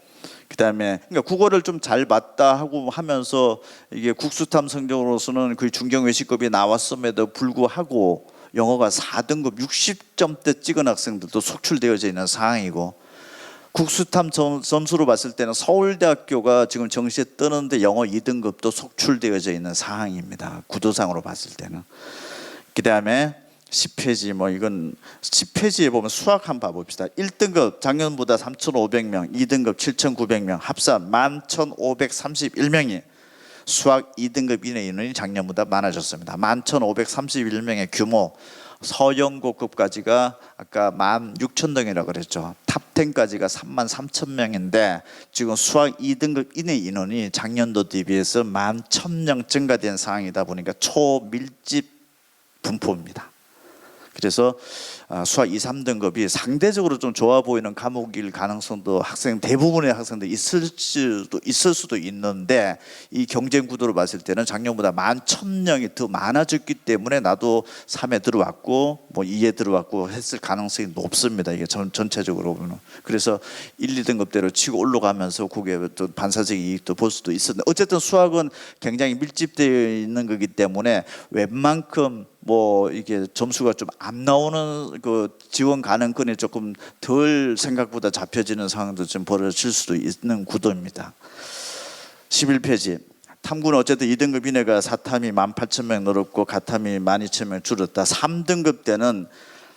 그다음에 그러니까 국어를 좀 잘 봤다 하고 하면서 이게 국수탐 성적으로서는 거의 중경외시급이 나왔음에도 불구하고 영어가 4등급 60점대 찍은 학생들도 속출되어져 있는 상황이고, 국수탐 점수로 봤을 때는 서울대학교가 지금 정시에 뜨는데 영어 2등급도 속출되어져 있는 상황입니다. 구도상으로 봤을 때는. 그 다음에 10페이지 뭐 이건 10페이지에 보면 수학 한번 봐봅시다. 1등급 작년보다 3,500명, 2등급 7,900명, 합산 11,531명이 수학 2등급 이내 인원이 작년보다 많아졌습니다. 11,531명의 규모. 서영고급까지가 아까 16,000등이라고 그랬죠. 탑10까지가 33,000명인데 지금 수학 2등급 이내 인원이 작년도 대비해서 11,000명 증가된 상황이다 보니까 초밀집 분포입니다. 그래서 수학 2, 3등급이 상대적으로 좀 좋아 보이는 과목일 가능성도 대부분의 학생들이 있을 수도 있는데, 이 경쟁 구도로 봤을 때는 작년보다 11,000명이 더 많아졌기 때문에 나도 3에 들어왔고 뭐 2에 들어왔고 했을 가능성이 높습니다. 이게 전체적으로 보면. 그래서 1, 2등급대로 치고 올라가면서 그게 또 반사적인 이익도 볼 수도 있었는데, 어쨌든 수학은 굉장히 밀집되어 있는 거기 때문에 웬만큼 뭐 이게 점수가 좀 안 나오는 그 지원 가능권이 조금 덜 생각보다 잡혀지는 상황도 좀 벌어질 수도 있는 구도입니다. 11페이지. 탐구는 어쨌든 2등급 이내가 사탐이 18,000명 늘었고 가탐이 12,000명 줄었다. 3등급 때는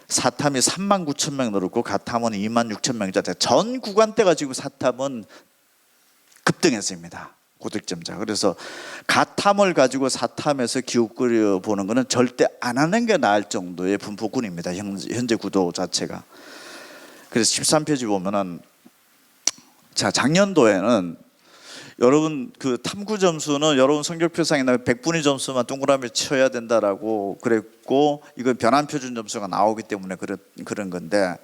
사탐이 39,000명 늘었고 가탐은 26,000명. 전 구간대가 지금 사탐은 급등했습니다. 고득점자. 그래서 가탐을 가지고 사탐에서 기웃거려 보는 것은 절대 안 하는 게 나을 정도의 분포군입니다. 현재 구도 자체가. 그래서 13페이지 보면은 자, 작년도에는 여러분 그 탐구 점수는 여러분 성적표상이나 100분위 점수만 동그라미 쳐야 된다라고 그랬고 이건 변환 표준 점수가 나오기 때문에 그런 건데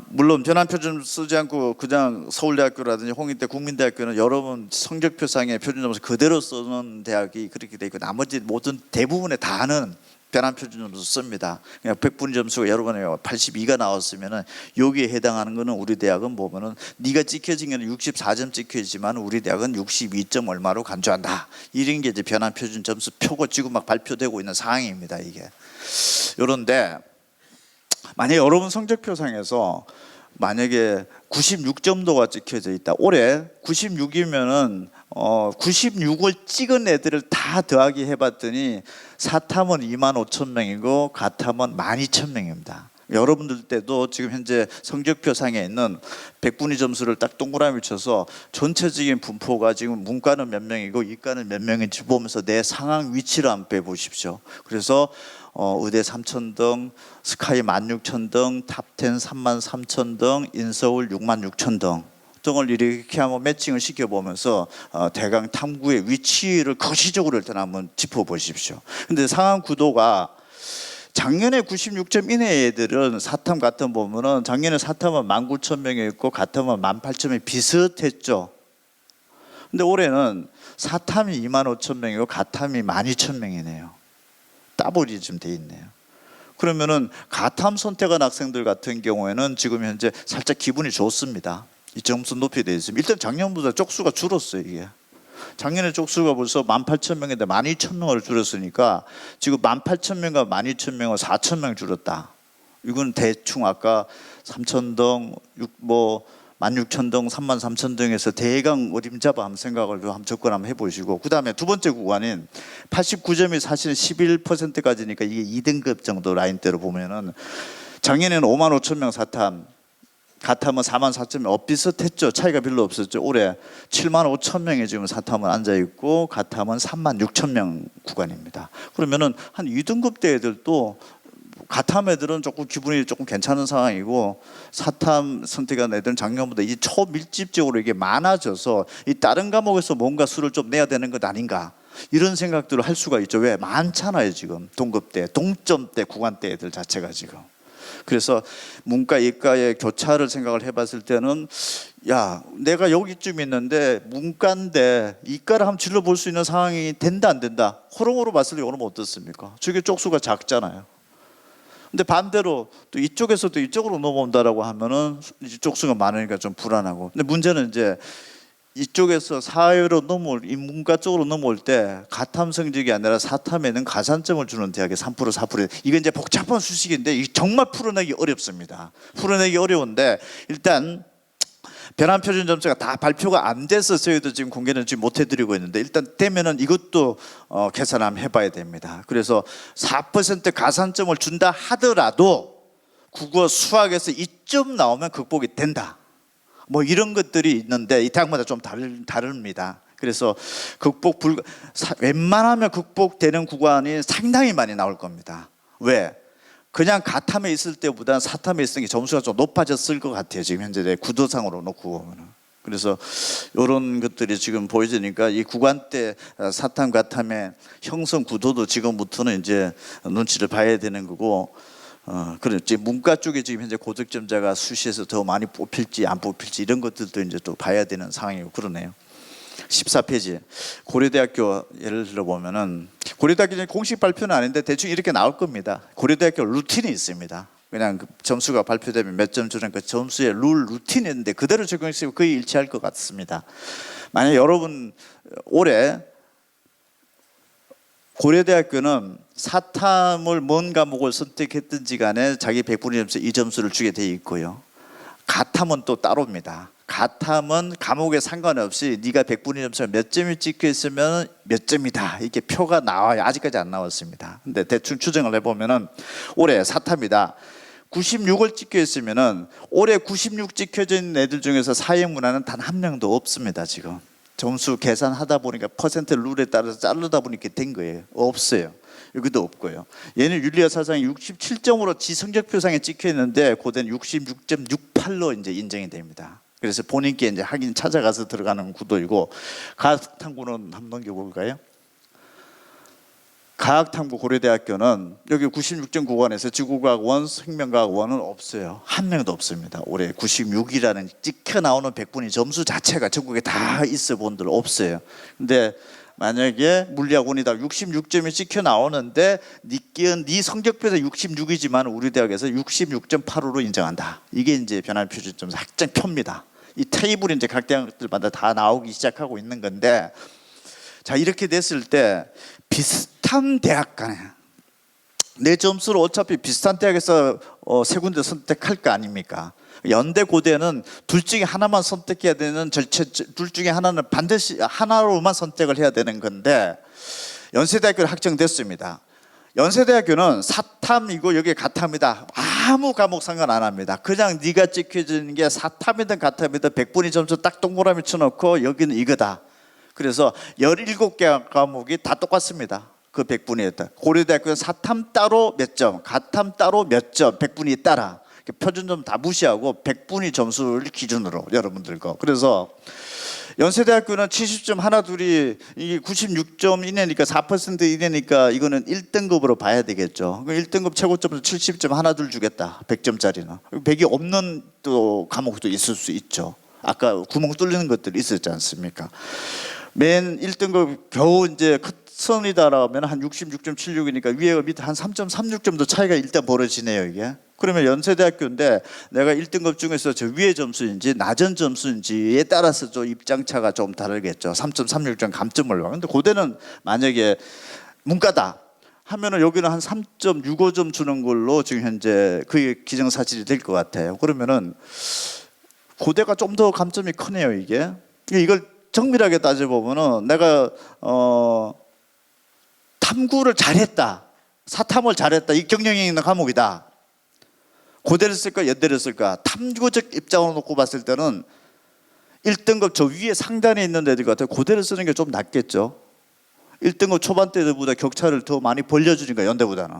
물론 변환 표준 쓰지 않고 그냥 서울대학교라든지 홍익대 국민대학교는 여러분 성적표상의 표준 점수 그대로 쓰는 대학이 그렇게 돼 있고 나머지 모든 대부분의 다는 변환 표준 점수 씁니다. 그냥 100분위 점수가 여러분이 82가 나왔으면은 여기에 해당하는 거는 우리 대학은 보면은 네가 찍혀진 게 64점 찍혀지만 우리 대학은 62점 얼마로 간주한다. 이런 게 이제 변환 표준 점수 표고 지금 막 발표되고 있는 상황입니다. 이게. 요런데 만약에 여러분 성적표상에서 만약에 96점도가 찍혀져 있다. 올해 96이면은 96을 찍은 애들을 다 더하기 해봤더니 사탐은 25,000명이고 가탐은 12,000명입니다. 여러분들 때도 지금 현재 성적표상에 있는 100분위 점수를 딱 동그라미 쳐서 전체적인 분포가 지금 문과는 몇 명이고 이과는 몇 명인지 보면서 내 상황 위치를 한번 빼보십시오. 그래서 의대 3,000등, 스카이 16,000등, 탑10 33,000등, 인서울 66,000등 등을 이렇게 한번 매칭을 시켜보면서 대강 탐구의 위치를 거시적으로 일단 한번 짚어보십시오. 근데 상황 구도가 작년에 96점 이내 애들은 사탐 가탐 보면은 작년에 사탐은 19,000명이었고 가탐은 18,000명이 비슷했죠. 근데 올해는 사탐이 25,000명이고 가탐이 12,000명이네요. 더블이 좀 돼 있네요. 그러면은 가탐 선택한 학생들 같은 경우에는 지금 현재 살짝 기분이 좋습니다. 이 점수 높이 되어 있습니다. 일단 작년보다 쪽수가 줄었어요. 이게 작년에 쪽수가 벌써 18,000명인데 12,000명을 줄였으니까 지금 18,000명과 12,000명을 4,000명 줄었다. 이건 대충 아까 3,000등, 16,000등, 33,000등에서 대강 어림잡아 한번 생각을 한번 접근 한번 해보시고 그 다음에 두 번째 구간인 89점이 사실은 11%까지니까 이게 2등급 정도 라인대로 보면은 작년에는 55,000명 사탐 가탐은 44,000명 비슷했죠. 차이가 별로 없었죠. 올해 75,000명이 지금 사탐은 앉아있고 가탐은 36,000명 구간입니다. 그러면은 한 2등급대 애들도 가탐 애들은 조금 기분이 조금 괜찮은 상황이고 사탐 선택한 애들은 작년보다 이 초밀집적으로 이게 많아져서 이 다른 과목에서 뭔가 수를 좀 내야 되는 것 아닌가 이런 생각들을 할 수가 있죠. 왜? 많잖아요. 지금 동급대, 동점대, 구간대 애들 자체가 지금. 그래서 문과 이과의 교차를 생각을 해봤을 때는 야 내가 여기쯤 있는데 문과인데 이과를 한번 질러볼 수 있는 상황이 된다 안 된다 호롱으로 봤을 때 여러분 어떻습니까? 저게 쪽수가 작잖아요. 근데 반대로 또 이쪽에서도 이쪽으로 넘어온다라고 하면은 쪽수가 많으니까 좀 불안하고. 근데 문제는 이제 이쪽에서 사회로 넘어올 이 문과 쪽으로 넘어올 때 가탐 성적이 아니라 사탐에는 가산점을 주는 대학이 3% 4%. 이건 이제 복잡한 수식인데 이게 정말 풀어내기 어렵습니다. 풀어내기 어려운데 일단 변환 표준 점수가 다 발표가 안 돼서 저희도 지금 공개는 지금 못 해드리고 있는데 일단 되면은 이것도 계산 한번 해봐야 됩니다. 그래서 4% 가산점을 준다 하더라도 국어 수학에서 2점 나오면 극복이 된다. 뭐 이런 것들이 있는데 이 대학마다 좀 다릅니다. 그래서 웬만하면 극복되는 구간이 상당히 많이 나올 겁니다. 왜? 그냥 가탐에 있을 때보다 사탐에 있을 때 점수가 좀 높아졌을 것 같아요. 지금 현재 내 구도상으로 놓고 보면. 그래서 이런 것들이 지금 보여지니까 이 구간대 사탐 가탐의 형성 구도도 지금부터는 이제 눈치를 봐야 되는 거고. 그렇지 문과 쪽에 지금 현재 고득점자가 수시에서 더 많이 뽑힐지 안 뽑힐지 이런 것들도 이제 또 봐야 되는 상황이고 그러네요. 14페이지 고려대학교 예를 들어 보면은 고려대학교 공식 발표는 아닌데 대충 이렇게 나올 겁니다. 고려대학교 루틴이 있습니다. 그냥 그 점수가 발표되면 몇 점 주는 그 점수의 루틴이 있는데 그대로 적용했으면 거의 일치할 것 같습니다. 만약 여러분 올해 고려대학교는 사탐을 뭔 과목을 선택했든지 간에 자기 100분위 점수 이 점수를 주게 돼 있고요. 가탐은 또 따로입니다. 가탐은 과목에 상관없이 네가 100분위 점수가 몇 점이 찍혀 있으면 몇 점이다 이렇게 표가 나와요. 아직까지 안 나왔습니다. 근데 대충 추정을 해보면은 올해 사탐이다 96을 찍혀 있으면은 올해 96 찍혀져 있는 애들 중에서 사회문화는 단 한 명도 없습니다. 지금 점수 계산하다 보니까 퍼센트 룰에 따라서 자르다 보니까 된 거예요. 없어요. 여기도 없고요. 얘는 윤리와 사상이 67점으로 지 성적표상에 찍혀 있는데 고대는 66.68로 이제 인정이 됩니다. 그래서 본인께 이제 확인 찾아가서 들어가는 구도이고, 과학탐구는 한번 넘겨볼까요? 과학탐구 고려대학교는 여기 96.9관에서 지구과학 1, 생명과학 1은 없어요. 한 명도 없습니다. 올해 96이라는 찍혀 나오는 100분위 점수 자체가 전국에 다 있어 본들 없어요. 근데 만약에 물리학 1이다 66점이 찍혀 나오는데 네 성적표에서 66이지만 우리 대학에서 66.85로 인정한다. 이게 이제 변환 표준점 학점표입니다. 이 테이블이 이제 각 대학들마다 다 나오기 시작하고 있는 건데, 자 이렇게 됐을 때 비슷한 대학 간에 내 점수로 어차피 비슷한 대학에서 세 군데 선택할 거 아닙니까? 연대 고대는 둘 중에 하나만 선택해야 되는 둘 중에 하나는 반드시 하나로만 선택을 해야 되는 건데, 연세대학교는 확정됐습니다. 연세대학교는 사탐이고 여기 가탐이다. 아무 과목 상관 안 합니다. 그냥 네가 찍혀지는 게 사탐이든 가탐이든 100분위 점수 딱 동그라미 쳐놓고 여기는 이거다. 그래서 17개 과목이 다 똑같습니다. 그 100분위에. 고려대학교는 사탐 따로 몇 점, 가탐 따로 몇 점, 100분위에 따라 표준점 다 무시하고 100분위 점수를 기준으로 여러분들 거. 그래서 연세대학교는 70점 하나 둘이 이게 96점 이내니까 4% 이내니까 이거는 1등급으로 봐야 되겠죠. 1등급 최고점에서 70점 하나 둘 주겠다. 100점짜리는. 100이 없는 또 과목도 있을 수 있죠. 아까 구멍 뚫리는 것들이 있었지 않습니까? 맨 1등급 겨우 이제 선이다라면 한 66.76이니까 위에가 밑에 한 3.36점도 차이가 일단 벌어지네요 이게. 그러면 연세대학교인데 내가 1등급 중에서 저 위에 점수인지 낮은 점수인지에 따라서 좀 입장차가 좀 다르겠죠. 3.36점 감점을 봐. 근데 고대는 만약에 문과다 하면은 여기는 한 3.65점 주는 걸로 지금 현재 그게 기정사실이 될 것 같아요. 그러면은 고대가 좀 더 감점이 크네요 이게. 이걸 정밀하게 따져보면은 내가 탐구를 잘했다, 사탐을 잘했다, 이 경영이 있는 과목이다. 고대를 쓸까 연대를 쓸까? 탐구적 입장으로 놓고 봤을 때는 1등급 저 위에 상단에 있는 애들 같아요. 고대를 쓰는 게 좀 낫겠죠. 1등급 초반 때보다 격차를 더 많이 벌려주니까 연대보다는.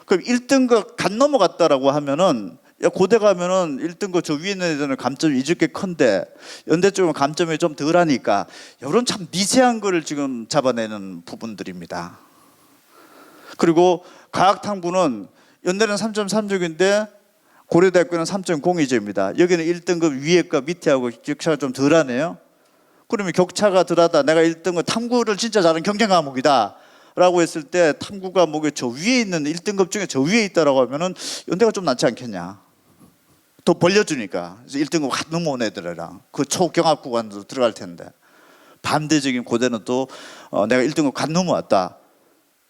그럼 1등급 간 넘어갔다라고 하면은 고대 가면은 1등급 저 위에 있는 애들은 감점이 이렇게 큰데 연대 쪽은 감점이 좀 덜하니까 이런 참 미세한 거를 지금 잡아내는 부분들입니다. 그리고 과학탐구는 연대는 3.36인데 고려대학교는 3.02점입니다. 여기는 1등급 위에과 밑에하고 격차가 좀 덜하네요. 그러면 격차가 덜하다, 내가 1등급 탐구를 진짜 잘하는 경쟁 과목이다 라고 했을 때 탐구 과목이 저 위에 있는 1등급 중에 저 위에 있다라고 하면은 연대가 좀 낫지 않겠냐. 더 벌려주니까 1등급 확 넘어온 애들이랑 그 초경합 구간으로 들어갈 텐데, 반대적인 고대는 또 내가 1등급 갓 넘어왔다,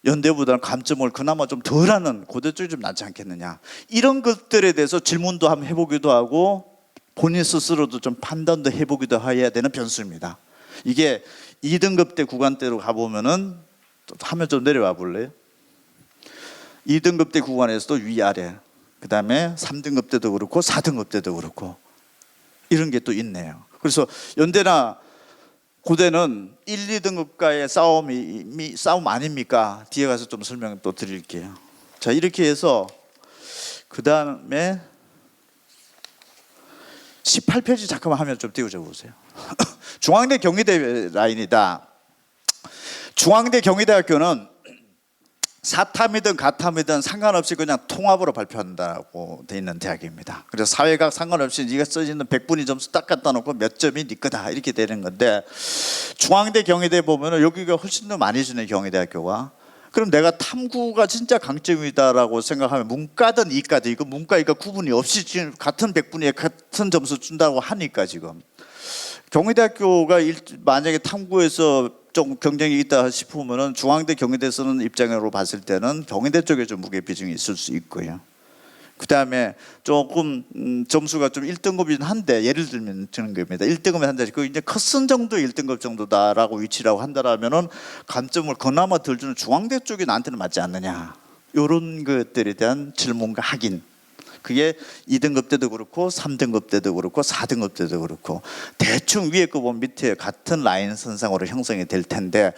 연대보다는 감점을 그나마 좀 덜하는 고대 쪽이 좀 낫지 않겠느냐. 이런 것들에 대해서 질문도 한번 해보기도 하고 본인 스스로도 좀 판단도 해보기도 해야 되는 변수입니다. 이게 2등급 때 구간대로 가보면은 화면 좀 내려와 볼래요? 2등급 때 구간에서도 위아래, 그 다음에 3등급 때도 그렇고 4등급 때도 그렇고 이런 게 또 있네요. 그래서 연대나 고대는 1, 2등급과의 싸움 아닙니까? 뒤에 가서 좀 설명 또 드릴게요. 자 이렇게 해서 그 다음에 18페이지 잠깐만 화면 좀 띄워줘 보세요. 중앙대 경희대 라인이다. 중앙대 경희대학교는 사탐이든 가탐이든 상관없이 그냥 통합으로 발표한다고 돼 있는 대학입니다. 그래서 사회학 상관없이 네가 써있는 100분위 점수 딱 갖다 놓고 몇 점이 네 거다 이렇게 되는 건데, 중앙대 경희대 보면은 여기가 훨씬 더 많이 주네 경희대학교가. 그럼 내가 탐구가 진짜 강점이다라고 생각하면 문과든 이과든, 이거 문과 이과 구분이 없이 지금 같은 100분위에 같은 점수 준다고 하니까 지금 경희대학교가 만약에 탐구에서 좀 경쟁이 있다 싶으면은 중앙대 경희대 쓰는 입장으로 봤을 때는 경희대 쪽에 좀 무게 비중이 있을 수 있고요. 그다음에 조금 점수가 좀 1등급이긴 한데 예를 들면 주는 겁니다. 1등급이 한데 그 이제 커슨 정도 1등급 정도다라고 위치라고 한다라면은 감점을 그나마 덜 주는 중앙대 쪽이 나한테는 맞지 않느냐. 이런 것들에 대한 질문과 확인. 그게 2등급 때도 그렇고 3등급 때도 그렇고 4등급 때도 그렇고 대충 위에 거 보면 밑에 같은 라인 선상으로 형성이 될 텐데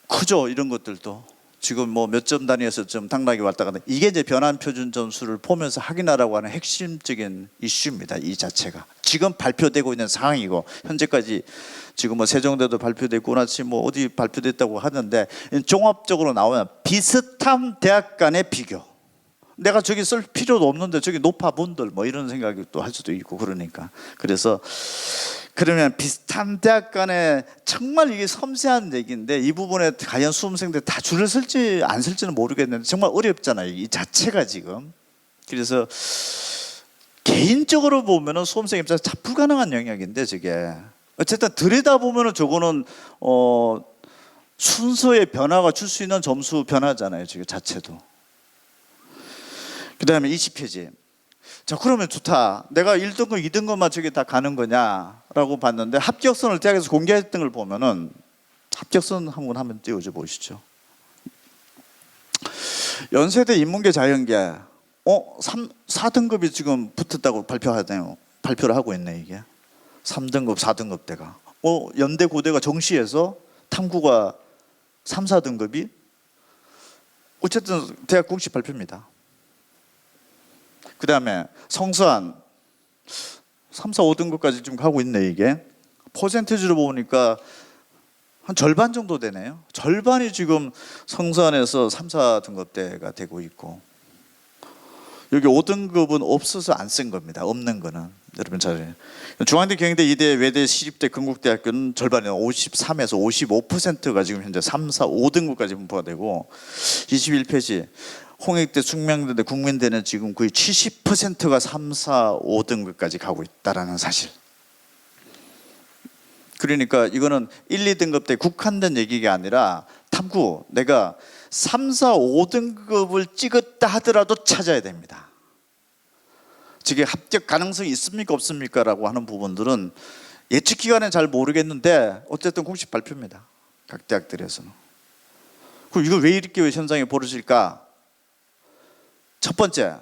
크죠 이런 것들도 지금 뭐 몇 점 단위에서 좀 당락이 왔다 갔다 이게 이제 변환 표준 점수를 보면서 확인하라고 하는 핵심적인 이슈입니다. 이 자체가 지금 발표되고 있는 상황이고 현재까지 지금 뭐 세종대도 발표됐고 나치 뭐 어디 발표됐다고 하는데 종합적으로 나오면 비슷한 대학 간의 비교. 내가 저기 쓸 필요도 없는데 저기 높아본들 뭐 이런 생각이 또 할 수도 있고 그러니까 그래서 그러면 비슷한 대학 간에 정말 이게 섬세한 얘기인데 이 부분에 과연 수험생들 다 줄을 쓸지 안 쓸지는 모르겠는데 정말 어렵잖아요 이 자체가 지금. 그래서 개인적으로 보면은 수험생 입장에서 참 불가능한 영역인데 저게 어쨌든 들여다보면은 저거는 순서의 변화가 줄 수 있는 점수 변화잖아요 지금 자체도. 그 다음에 20페이지. 자 그러면 좋다. 내가 1등급, 2등급만 저기 다 가는 거냐라고 봤는데 합격선을 대학에서 공개했던 걸 보면은 합격선 한번 띄워줘 보시죠. 연세대 인문계 자연계 4등급이 지금 붙었다고 발표를 하고 있네 이게. 3등급, 4등급 대가. 연대 고대가 정시에서 탐구가 3, 4등급이 어쨌든 대학 공식 발표입니다. 그 다음에 성서한 3, 4, 5등급까지 좀 가고 있네 이게. 퍼센티지로 보니까 한 절반 정도 되네요. 절반이 지금 성서안에서 3, 4등급대가 되고 있고 여기 5등급은 없어서 안 쓴 겁니다. 없는 거는 여러분 잘 중앙대, 경희대, 이대, 외대, 시립대, 건국대학교는 절반이 53에서 55%가 지금 현재 3, 4, 5등급까지 분포가 되고 21페이지 홍익대, 숙명대, 국민대는 지금 거의 70%가 3, 4, 5등급까지 가고 있다는 사실. 그러니까 이거는 1, 2등급 때 국한된 얘기가 아니라 탐구 내가 3, 4, 5등급을 찍었다 하더라도 찾아야 됩니다. 저게 합격 가능성이 있습니까 없습니까 라고 하는 부분들은 예측 기간은 잘 모르겠는데 어쨌든 공식 발표입니다. 각 대학들에서는. 그럼 이거 왜 이렇게 현상이 벌어질까? 첫 번째,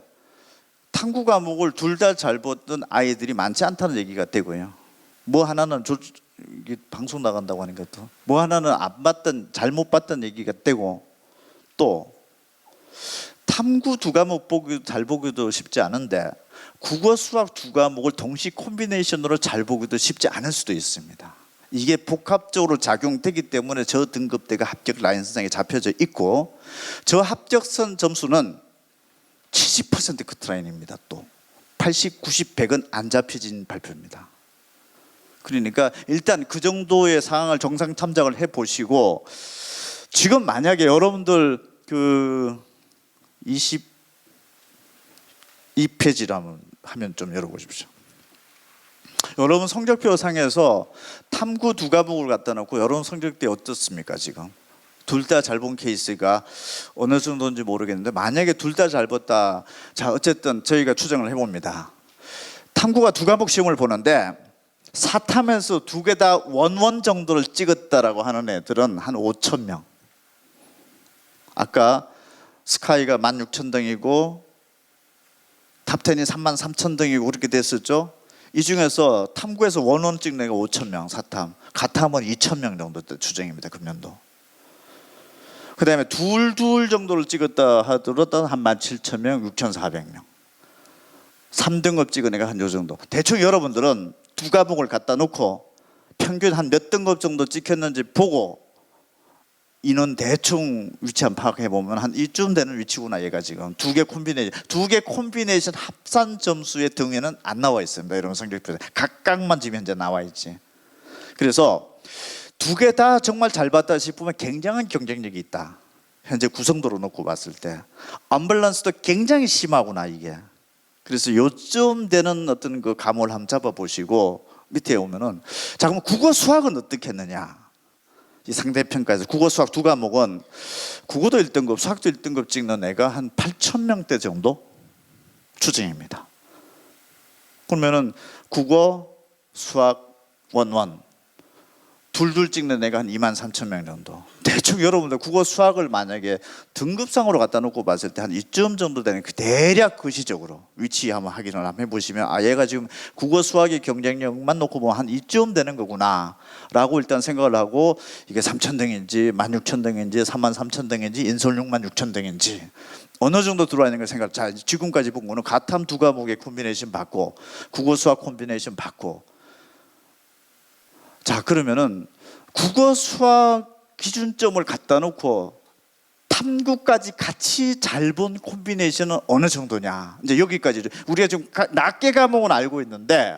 탐구 과목을 둘 다 잘 봤던 아이들이 많지 않다는 얘기가 되고요. 뭐 하나는 이게 방송 나간다고 하니까 또 뭐 하나는 안 봤던 잘못 봤던 얘기가 되고 또 탐구 두 과목 잘 보기도 쉽지 않은데 국어 수학 두 과목을 동시 콤비네이션으로 잘 보기도 쉽지 않을 수도 있습니다. 이게 복합적으로 작용되기 때문에 저 등급대가 합격 라인 선상에 잡혀져 있고 저 합격선 점수는 70% 커트라인입니다. 또 80, 90, 100은 안 잡혀진 발표입니다. 그러니까 일단 그 정도의 상황을 정상 참작을 해보시고 지금 만약에 여러분들 그 22페이지라면 하면 좀 열어보십시오. 여러분 성적표 상에서 탐구 두 과목을 갖다 놓고 여러분 성적대 어떻습니까 지금? 둘 다 잘 본 케이스가 어느 정도인지 모르겠는데 만약에 둘 다 잘 봤다. 자 어쨌든 저희가 추정을 해봅니다. 탐구가 두 과목 시험을 보는데 사탐에서 두 개 다 원원 정도를 찍었다라고 하는 애들은 한 5천 명. 아까 스카이가 16,000등이고 탑10이 33,000등이고 그렇게 됐었죠. 이 중에서 탐구에서 원원 찍는 애가 5,000명 사탐, 가탐은 2,000명 정도 추정입니다. 금년도. 그 다음에 둘 정도를 찍었다 하더라도 한 17,000명, 6,400명. 3등급 찍은 애가 한 요 정도. 대충 여러분들은 두 과목을 갖다 놓고 평균 한 몇 등급 정도 찍혔는지 보고 인원 대충 위치 한번 파악해 보면 한 이쯤 되는 위치구나 얘가 지금 두 개 콤비네이션 합산 점수의 등에는 안 나와 있습니다. 여러분 성적표에 각각만 지금 현재 나와 있지. 그래서 두 개 다 정말 잘 봤다 싶으면 굉장한 경쟁력이 있다. 현재 구성도로 놓고 봤을 때 언밸런스도 굉장히 심하구나 이게. 그래서 요쯤 되는 어떤 그 감을 한번 잡아보시고 밑에 오면은 자 그럼 국어 수학은 어떻게 했느냐? 이 상대평가에서 국어 수학 두 과목은 국어도 1등급, 수학도 1등급 찍는 애가 한 8,000명대 정도 추정입니다. 그러면은 국어, 수학, 원원 둘 찍는 애가 한 23,000명 정도. 대충 여러분들 국어 수학을 만약에 등급상으로 갖다 놓고 봤을 때 한 이쯤 정도 되는 그 대략 거시적으로 위치 한번 확인을 한번 해보시면 아 얘가 지금 국어 수학의 경쟁력만 놓고 보면 한 이쯤 되는 거구나 라고 일단 생각을 하고 이게 3,000등인지 16,000등인지 33,000등인지 인솔 66,000등인지 어느 정도 들어와 있는 걸 생각. 자 지금까지 본 거는 가탐 두 과목의 콤비네이션 받고 국어 수학 콤비네이션 받고 자 그러면은 국어 수학 기준점을 갖다 놓고 탐구까지 같이 잘 본 콤비네이션은 어느 정도냐 이제 여기까지 우리가 좀 낮게 과목은 알고 있는데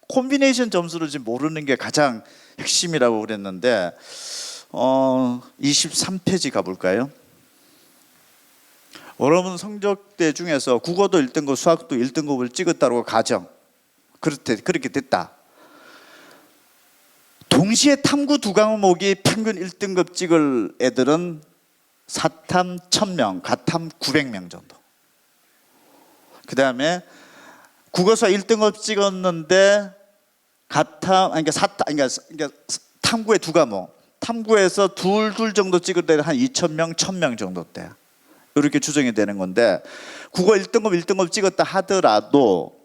콤비네이션 점수를 지금 모르는 게 가장 핵심이라고 그랬는데 23페이지 가볼까요? 여러분 성적대 중에서 국어도 1등급 수학도 1등급을 찍었다고 가정 그렇게 됐다. 동시에 탐구 두 과목이 평균 1등급 찍을 애들은 사탐 1,000명, 가탐 900명 정도. 그 다음에 국어수학 1등급 찍었는데 그러니까 탐구의 두 과목, 탐구에서 둘 정도 찍을 때는 한 2,000명, 1,000명 정도 때 이렇게 추정이 되는 건데 국어 1등급 찍었다 하더라도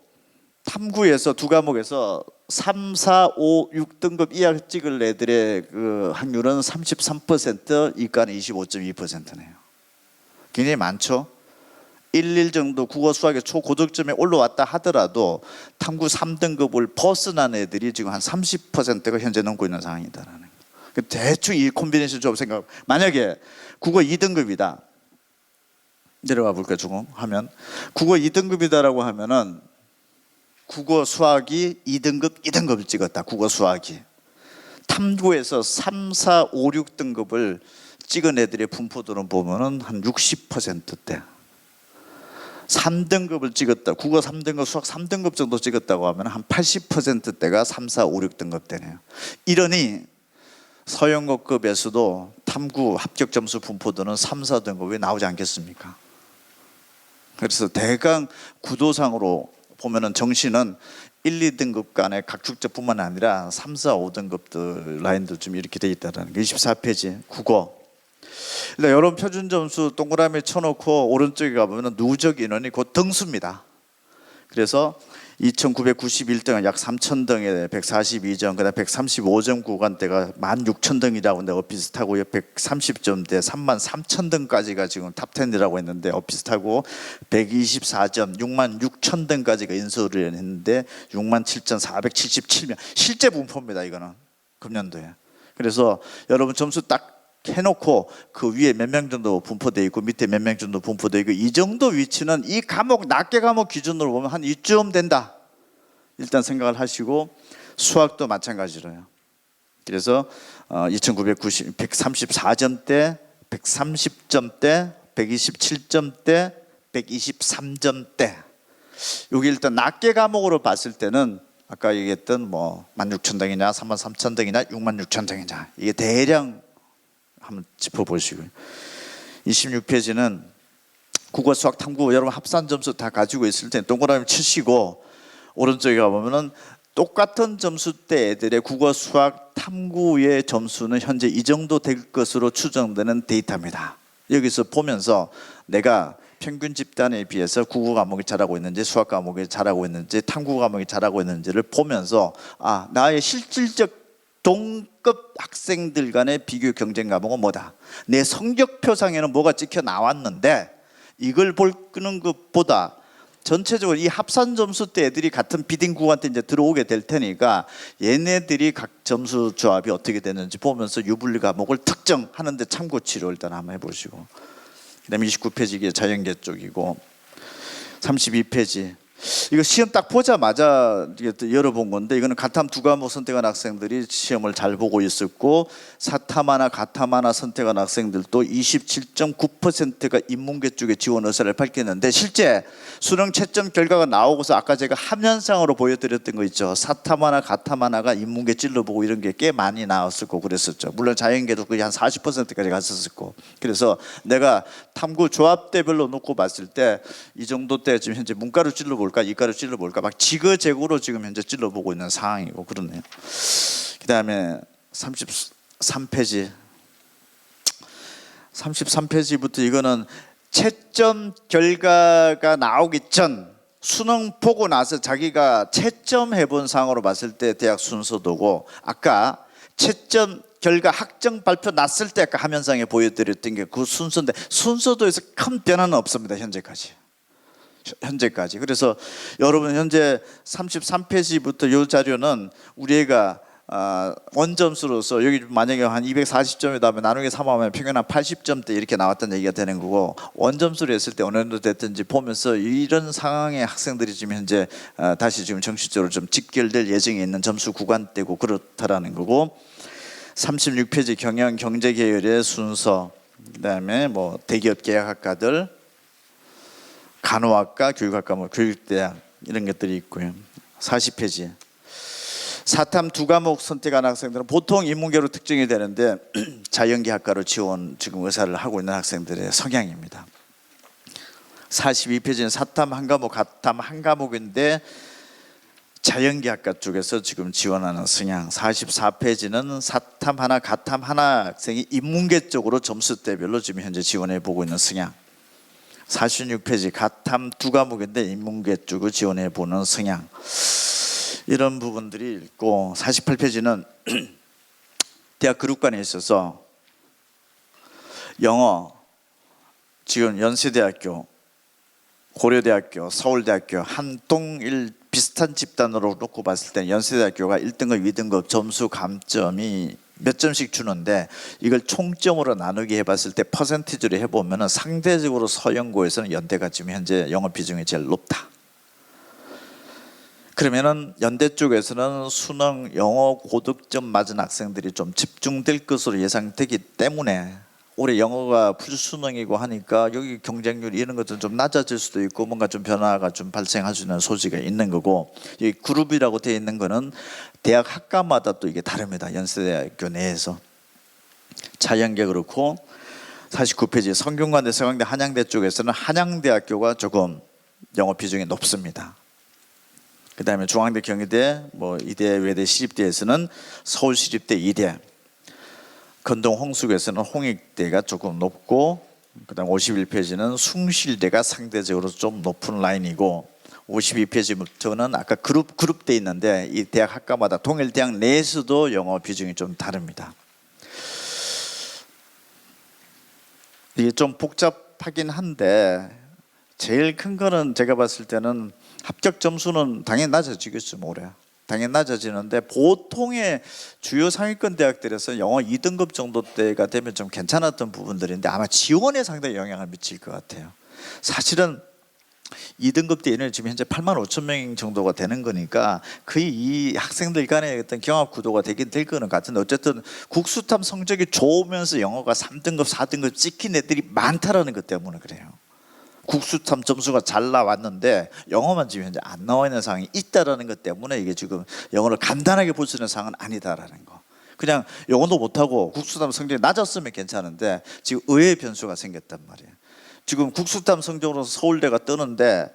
탐구에서 두 과목에서 3, 4, 5, 6등급 이하 찍을 애들의 그 확률은 33%, 이과는 25.2%네요. 굉장히 많죠. 1 정도 국어 수학의 초고득점에 올라왔다 하더라도 탐구 3등급을 벗어난 애들이 지금 한 30%가 현재 넘고 있는 상황이다라는 거. 대충 이 콤비네이션 좀 생각. 만약에 국어 2등급이다. 내려가 볼까요, 조금 하면 국어 2등급이다라고 하면은 국어 수학이 2등급을 찍었다. 국어 수학이 탐구에서 3, 4, 5, 6등급을 찍은 애들의 분포도는 보면은 한 60%대 3등급을 찍었다. 국어 3등급, 수학 3등급 정도 찍었다고 하면 한 80%대가 3, 4, 5, 6등급 되네요. 이러니 서영고급에서도 탐구 합격 점수 분포도는 3, 4등급이 나오지 않겠습니까? 그래서 대강 구도상으로 보면은 정시는 1, 2등급 간의 각축제뿐만 아니라 3, 4, 5등급들 라인도 좀 이렇게 돼 있다는 거. 24페이지 국어. 여러분 표준 점수 동그라미 쳐놓고 오른쪽에 가보면 누적 인원이 곧 등수입니다. 그래서 2,991등, 약 3,000등에 142점, 그다음 135점 구간대가 16,000등이라고 내가 비슷하고 130점대 33,000등까지가 지금 탑10이라고 했는데 비슷하고 124점, 66,000등까지가 인솔을 했는데 67,477명 실제 분포입니다. 이거는 금년도에. 그래서 여러분 점수 딱 해놓고 그 위에 몇 명 정도 분포되어 있고 밑에 몇 명 정도 분포되어 있고 이 정도 위치는 이 과목 낮게 과목 기준으로 보면 한 이쯤 된다 일단 생각을 하시고 수학도 마찬가지로요. 그래서 134점대 130점대 127점대 123점대 여기 일단 낮게 과목으로 봤을 때는 아까 얘기했던 뭐 16,000등이냐 33,000등이냐 66,000등이냐 이게 대략 한번 짚어보시고요. 26페이지는 국어 수학 탐구 여러분 합산 점수 다 가지고 있을 때 동그라미 치시고 오른쪽에 가보면은 똑같은 점수대 애들의 국어 수학 탐구의 점수는 현재 이 정도 될 것으로 추정되는 데이터입니다. 여기서 보면서 내가 평균 집단에 비해서 국어 과목이 잘하고 있는지 수학 과목이 잘하고 있는지 탐구 과목이 잘하고 있는지를 보면서 아 나의 실질적 동급 학생들 간의 비교 경쟁 과목은 뭐다. 내 성적표상에는 뭐가 찍혀 나왔는데 이걸 보는 것보다 전체적으로 이 합산 점수 때 애들이 같은 비딩 구간 때 이제 들어오게 될 테니까 얘네들이 각 점수 조합이 어떻게 되는지 보면서 유불리 과목을 특정하는데 참고치료 일단 한번 해보시고 그다음에 29페이지 이게 자연계 쪽이고 32페이지 이거 시험 딱 보자마자 이게 또 열어본 건데, 이거는 가탐 두 과목 선택한 학생들이 시험을 잘 보고 있었고, 사탐 하나 가탐 하나 선택한 학생들도 27.9%가 인문계 쪽에 지원 의사를 밝혔는데, 실제 수능 채점 결과가 나오고서 아까 제가 화면상으로 보여드렸던 거 있죠. 사탐 하나 가탐 하나가 인문계 찔러보고 이런 게 꽤 많이 나왔을 거고 그랬었죠. 물론 자연계도 거의 한 40%까지 갔었고, 그래서 내가 탐구 조합대별로 놓고 봤을 때 이 정도 때 지금 현재 문과로 찔러볼까 이과로 찔러볼까 막 지그재그로 지금 현재 찔러보고 있는 상황이고 그러네요. 그 다음에 33페이지 33페이지부터 이거는 채점 결과가 나오기 전 수능 보고 나서 자기가 채점해 본 상으로 봤을 때 대학 순서도고, 아까 채점 결과 학정 발표 났을 때 아까 화면상에 보여드렸던 게 그 순서인데, 순서도에서 큰 변화는 없습니다. 현재까지. 그래서 여러분 현재 33페이지부터 이 자료는 우리 애가 원점수로서 여기 만약에 한 240점이다 하면 나누기 3하면 평균 한 80점대 이렇게 나왔다는 얘기가 되는 거고, 원점수로 했을 때 어느 정도 됐든지 보면서 이런 상황의 학생들이 지금 현재 다시 지금 정식적으로 좀 직결될 예정에 있는 점수 구간대고 그렇다라는 거고, 36페이지 경영 경제 계열의 순서, 그다음에 뭐 대기업 계약학과들, 간호학과, 교육학과, 뭐 교육대학 이런 것들이 있고요. 40페이지 사탐 두 과목 선택한 학생들은 보통 인문계로 특징이 되는데 자연계학과로 지원 지금 의사를 하고 있는 학생들의 성향입니다. 42페이지는 사탐 한 과목, 가탐 한 과목인데 자연계학과 쪽에서 지금 지원하는 성향. 44페이지는 사탐 하나, 가탐 하나 학생이 인문계 쪽으로 점수대별로 지금 현재 지원해 보고 있는 성향. 46페이지 가탐 두 과목인데 인문계 쪽으로 지원해 보는 성향. 이런 부분들이 있고, 48페이지는 대학 그룹간에 있어서 영어 지금 연세대학교, 고려대학교, 서울대학교 한동일 비슷한 집단으로 놓고 봤을 때 연세대학교가 1등급, 2등급 점수 감점이 몇 점씩 주는데, 이걸 총점으로 나누기 해봤을 때 퍼센티지로 해보면 상대적으로 서영고에서는 연대가 지금 현재 영어 비중이 제일 높다. 그러면은 연대 쪽에서는 수능 영어 고득점 맞은 학생들이 좀 집중될 것으로 예상되기 때문에 올해 영어가 풀수능이고 하니까 여기 경쟁률 이런 것들은 좀 낮아질 수도 있고 뭔가 좀 변화가 좀 발생할 수 있는 소지가 있는 거고, 이 그룹이라고 되어 있는 거는 대학 학과마다 또 이게 다릅니다. 연세대학교 내에서. 자연계 그렇고, 49페이지 성균관대, 서강대, 한양대 쪽에서는 한양대학교가 조금 영어 비중이 높습니다. 그 다음에 중앙대, 경희대, 뭐 이대, 외대, 시립대에서는 서울시립대, 이대, 건동, 홍숙에서는 홍익대가 조금 높고, 그 다음 51페이지는 숭실대가 상대적으로 좀 높은 라인이고, 52페이지부터는 아까 그룹돼 있는데 이 대학 학과마다 동일 대학 내에서도 영어 비중이 좀 다릅니다. 이게 좀 복잡하긴 한데 제일 큰 거는 제가 봤을 때는 합격 점수는 당연히 낮아지겠죠. 올해 당연히 낮아지는데, 보통의 주요 상위권 대학들에서 영어 2등급 정도 때가 되면 좀 괜찮았던 부분들인데 아마 지원에 상당히 영향을 미칠 것 같아요. 사실은 2등급 때는 지금 현재 85,000명 정도가 되는 거니까 거의 이 학생들 간의 어떤 경합 구도가 되긴 될 거는 같은데, 어쨌든 국수탐 성적이 좋으면서 영어가 3등급, 4등급 찍힌 애들이 많다라는 것 때문에 그래요. 국수탐 점수가 잘 나왔는데 영어만 지금 현재 안 나와 있는 상황이 있다라는 것 때문에 이게 지금 영어를 간단하게 볼 수 있는 상황은 아니다라는 거. 그냥 영어도 못하고 국수탐 성적이 낮았으면 괜찮은데 지금 의외의 변수가 생겼단 말이에요. 지금 국수탐 성적으로 서울대가 뜨는데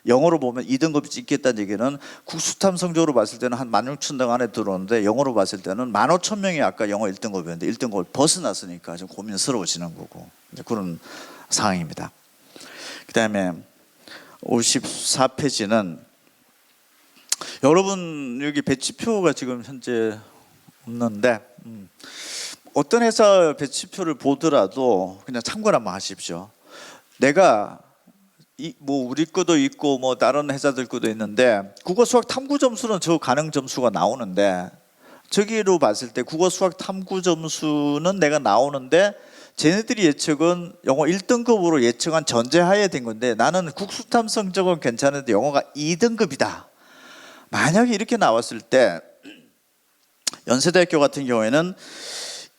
영어로 보면 2등급이 찍겠다는 얘기는 국수탐 성적으로 봤을 때는 한 16,000등 안에 들어오는데 영어로 봤을 때는 15,000명이 아까 영어 1등급이었는데 1등급을 벗어났으니까 좀 고민스러워지는 거고, 그런 상황입니다. 그 다음에 54페이지는 여러분 여기 배치표가 지금 현재 없는데 어떤 회사 배치표를 보더라도 그냥 참고를 한번 하십시오. 내가 뭐 우리 거도 있고 뭐 다른 회사들 거도 있는데 국어 수학 탐구 점수는 저 가능 점수가 나오는데, 저기로 봤을 때 국어 수학 탐구 점수는 내가 나오는데 쟤네들이 예측은 영어 1등급으로 예측한 전제하에 된 건데 나는 국수탐 성적은 괜찮은데 영어가 2등급이다. 만약에 이렇게 나왔을 때 연세대학교 같은 경우에는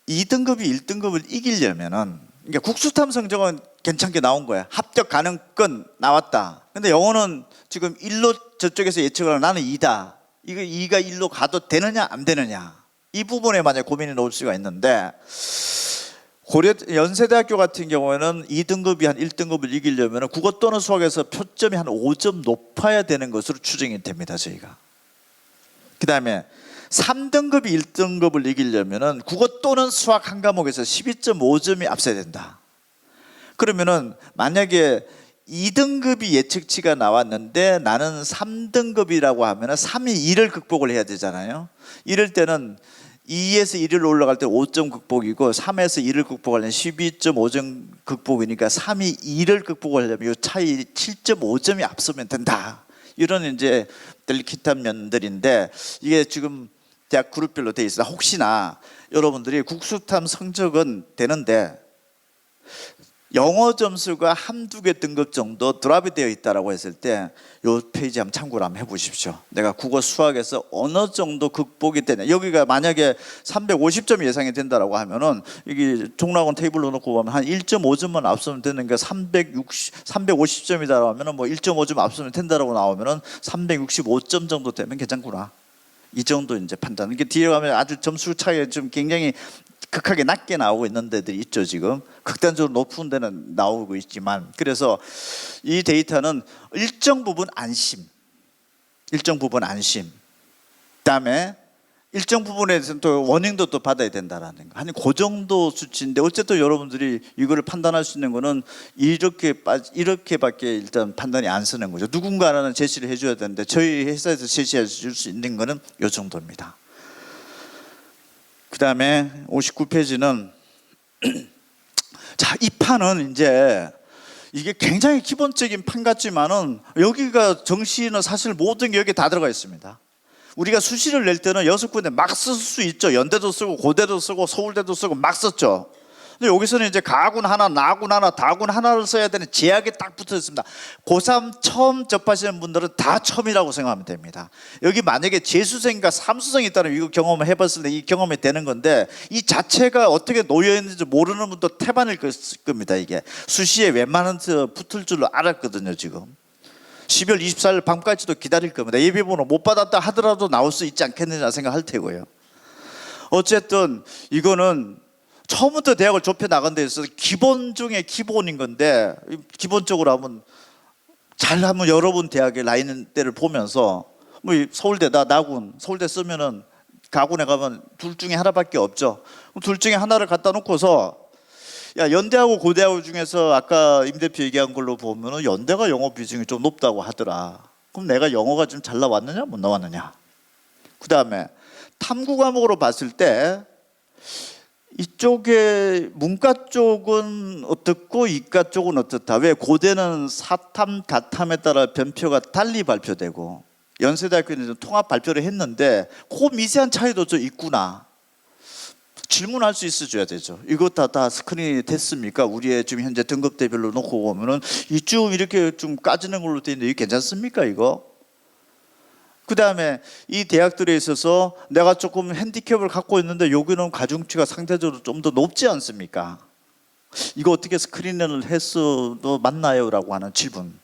2등급이 1등급을 이기려면은 그러니까 국수탐 성적은 괜찮게 나온 거야. 합격 가능권 나왔다. 근데 영어는 지금 1로 저쪽에서 예측을 하고 나는 2다. 이거 2가 1로 가도 되느냐 안 되느냐. 이 부분에 만약 고민이 나올 수가 있는데 연세대학교 같은 경우에는 2등급이 한 1등급을 이기려면 국어 또는 수학에서 표점이 한 5점 높아야 되는 것으로 추정이 됩니다. 저희가. 그 다음에 3등급이 1등급을 이기려면 국어 또는 수학 한 과목에서 12.5점이 앞서야 된다. 그러면은 만약에 2등급이 예측치가 나왔는데 나는 3등급이라고 하면은 3이 2를 극복을 해야 되잖아요. 이럴 때는 2에서 1을 올라갈 때 5점 극복이고 3에서 1을 극복하려면 12.5점 극복이니까 3이 2를 극복하려면 이 차이 7.5점이 앞서면 된다. 이런 이제 델키탄 면들인데 이게 지금 대학 그룹별로 돼 있어요. 혹시나 여러분들이 국수탐 성적은 되는데 영어 점수가 한두 개 등급 정도 드랍이 되어 있다라고 했을 때 이 페이지 한번 참고를 한번 해보십시오. 내가 국어 수학에서 어느 정도 극복이 되냐. 여기가 만약에 350점이 예상이 된다라고 하면은 여기 종락원 테이블로 놓고 보면 한 1.5점만 앞서면 되는 게 350점이다라고 하면은 뭐 1.5점 앞서면 된다라고 나오면은 365점 정도 되면 괜찮구나. 이 정도 이제 판단. 이게 뒤에 가면 아주 점수 차이가 좀 굉장히 극하게 낮게 나오고 있는 데들이 있죠. 지금 극단적으로 높은 데는 나오고 있지만 그래서 이 데이터는 일정 부분 안심, 그다음에 일정 부분에 대해서는 또 워닝도 또 받아야 된다라는 거. 한 그 정도 수치인데 어쨌든 여러분들이 이거를 판단할 수 있는 거는 이렇게밖에 일단 판단이 안 쓰는 거죠. 누군가는 제시를 해줘야 되는데 저희 회사에서 제시해 줄 수 있는 거는 이 정도입니다. 그 다음에 59페이지는 자, 이 판은 이제 이게 굉장히 기본적인 판 같지만은 여기가 정시는 사실 모든 게 여기 다 들어가 있습니다. 우리가 수시를 낼 때는 6군데 막 쓸 수 있죠. 연대도 쓰고 고대도 쓰고 서울대도 쓰고 막 썼죠. 근데 여기서는 이제 가군 하나, 나군 하나, 다군 하나를 써야 되는 제약이 딱 붙어 있습니다. 고3 처음 접하시는 분들은 다 처음이라고 생각하면 됩니다. 여기 만약에 재수생과 삼수생이 있다면 이거 경험을 해봤을 때 이 경험이 되는 건데 이 자체가 어떻게 놓여 있는지 모르는 분도 태반일 겁니다. 이게 수시에 웬만한 붙을 줄로 알았거든요. 지금 12월 24일 밤까지도 기다릴 겁니다. 예비번호 못 받았다 하더라도 나올 수 있지 않겠느냐 생각할 테고요. 어쨌든 이거는 처음부터 대학을 좁혀 나간 데 있어서 기본 중에 기본인 건데 기본적으로 한번 잘 한번 여러분 대학의 라인대를 보면서 뭐 서울대다 나군 서울대 쓰면은 가군에 가면 둘 중에 하나밖에 없죠. 둘 중에 하나를 갖다 놓고서 야 연대하고 고대하고 중에서 아까 임 대표 얘기한 걸로 보면은 연대가 영어 비중이 좀 높다고 하더라. 그럼 내가 영어가 좀 잘 나왔느냐 못 나왔느냐. 그 다음에 탐구 과목으로 봤을 때 이쪽에 문과 쪽은 어떻고 이과 쪽은 어떻다. 왜 고대는 사탐, 가탐에 따라 변표가 달리 발표되고 연세대학교는 통합 발표를 했는데 그 미세한 차이도 좀 있구나. 질문할 수 있어줘야 되죠. 이거 다 스크린이 됐습니까? 우리의 지금 현재 등급대별로 놓고 보면은 이쪽 이렇게 좀 까지는 걸로 돼 있는데 이게 괜찮습니까? 이거? 그 다음에 이 대학들에 있어서 내가 조금 핸디캡을 갖고 있는데 여기는 가중치가 상대적으로 좀 더 높지 않습니까? 이거 어떻게 스크린을 했어도 맞나요? 라고 하는 질문.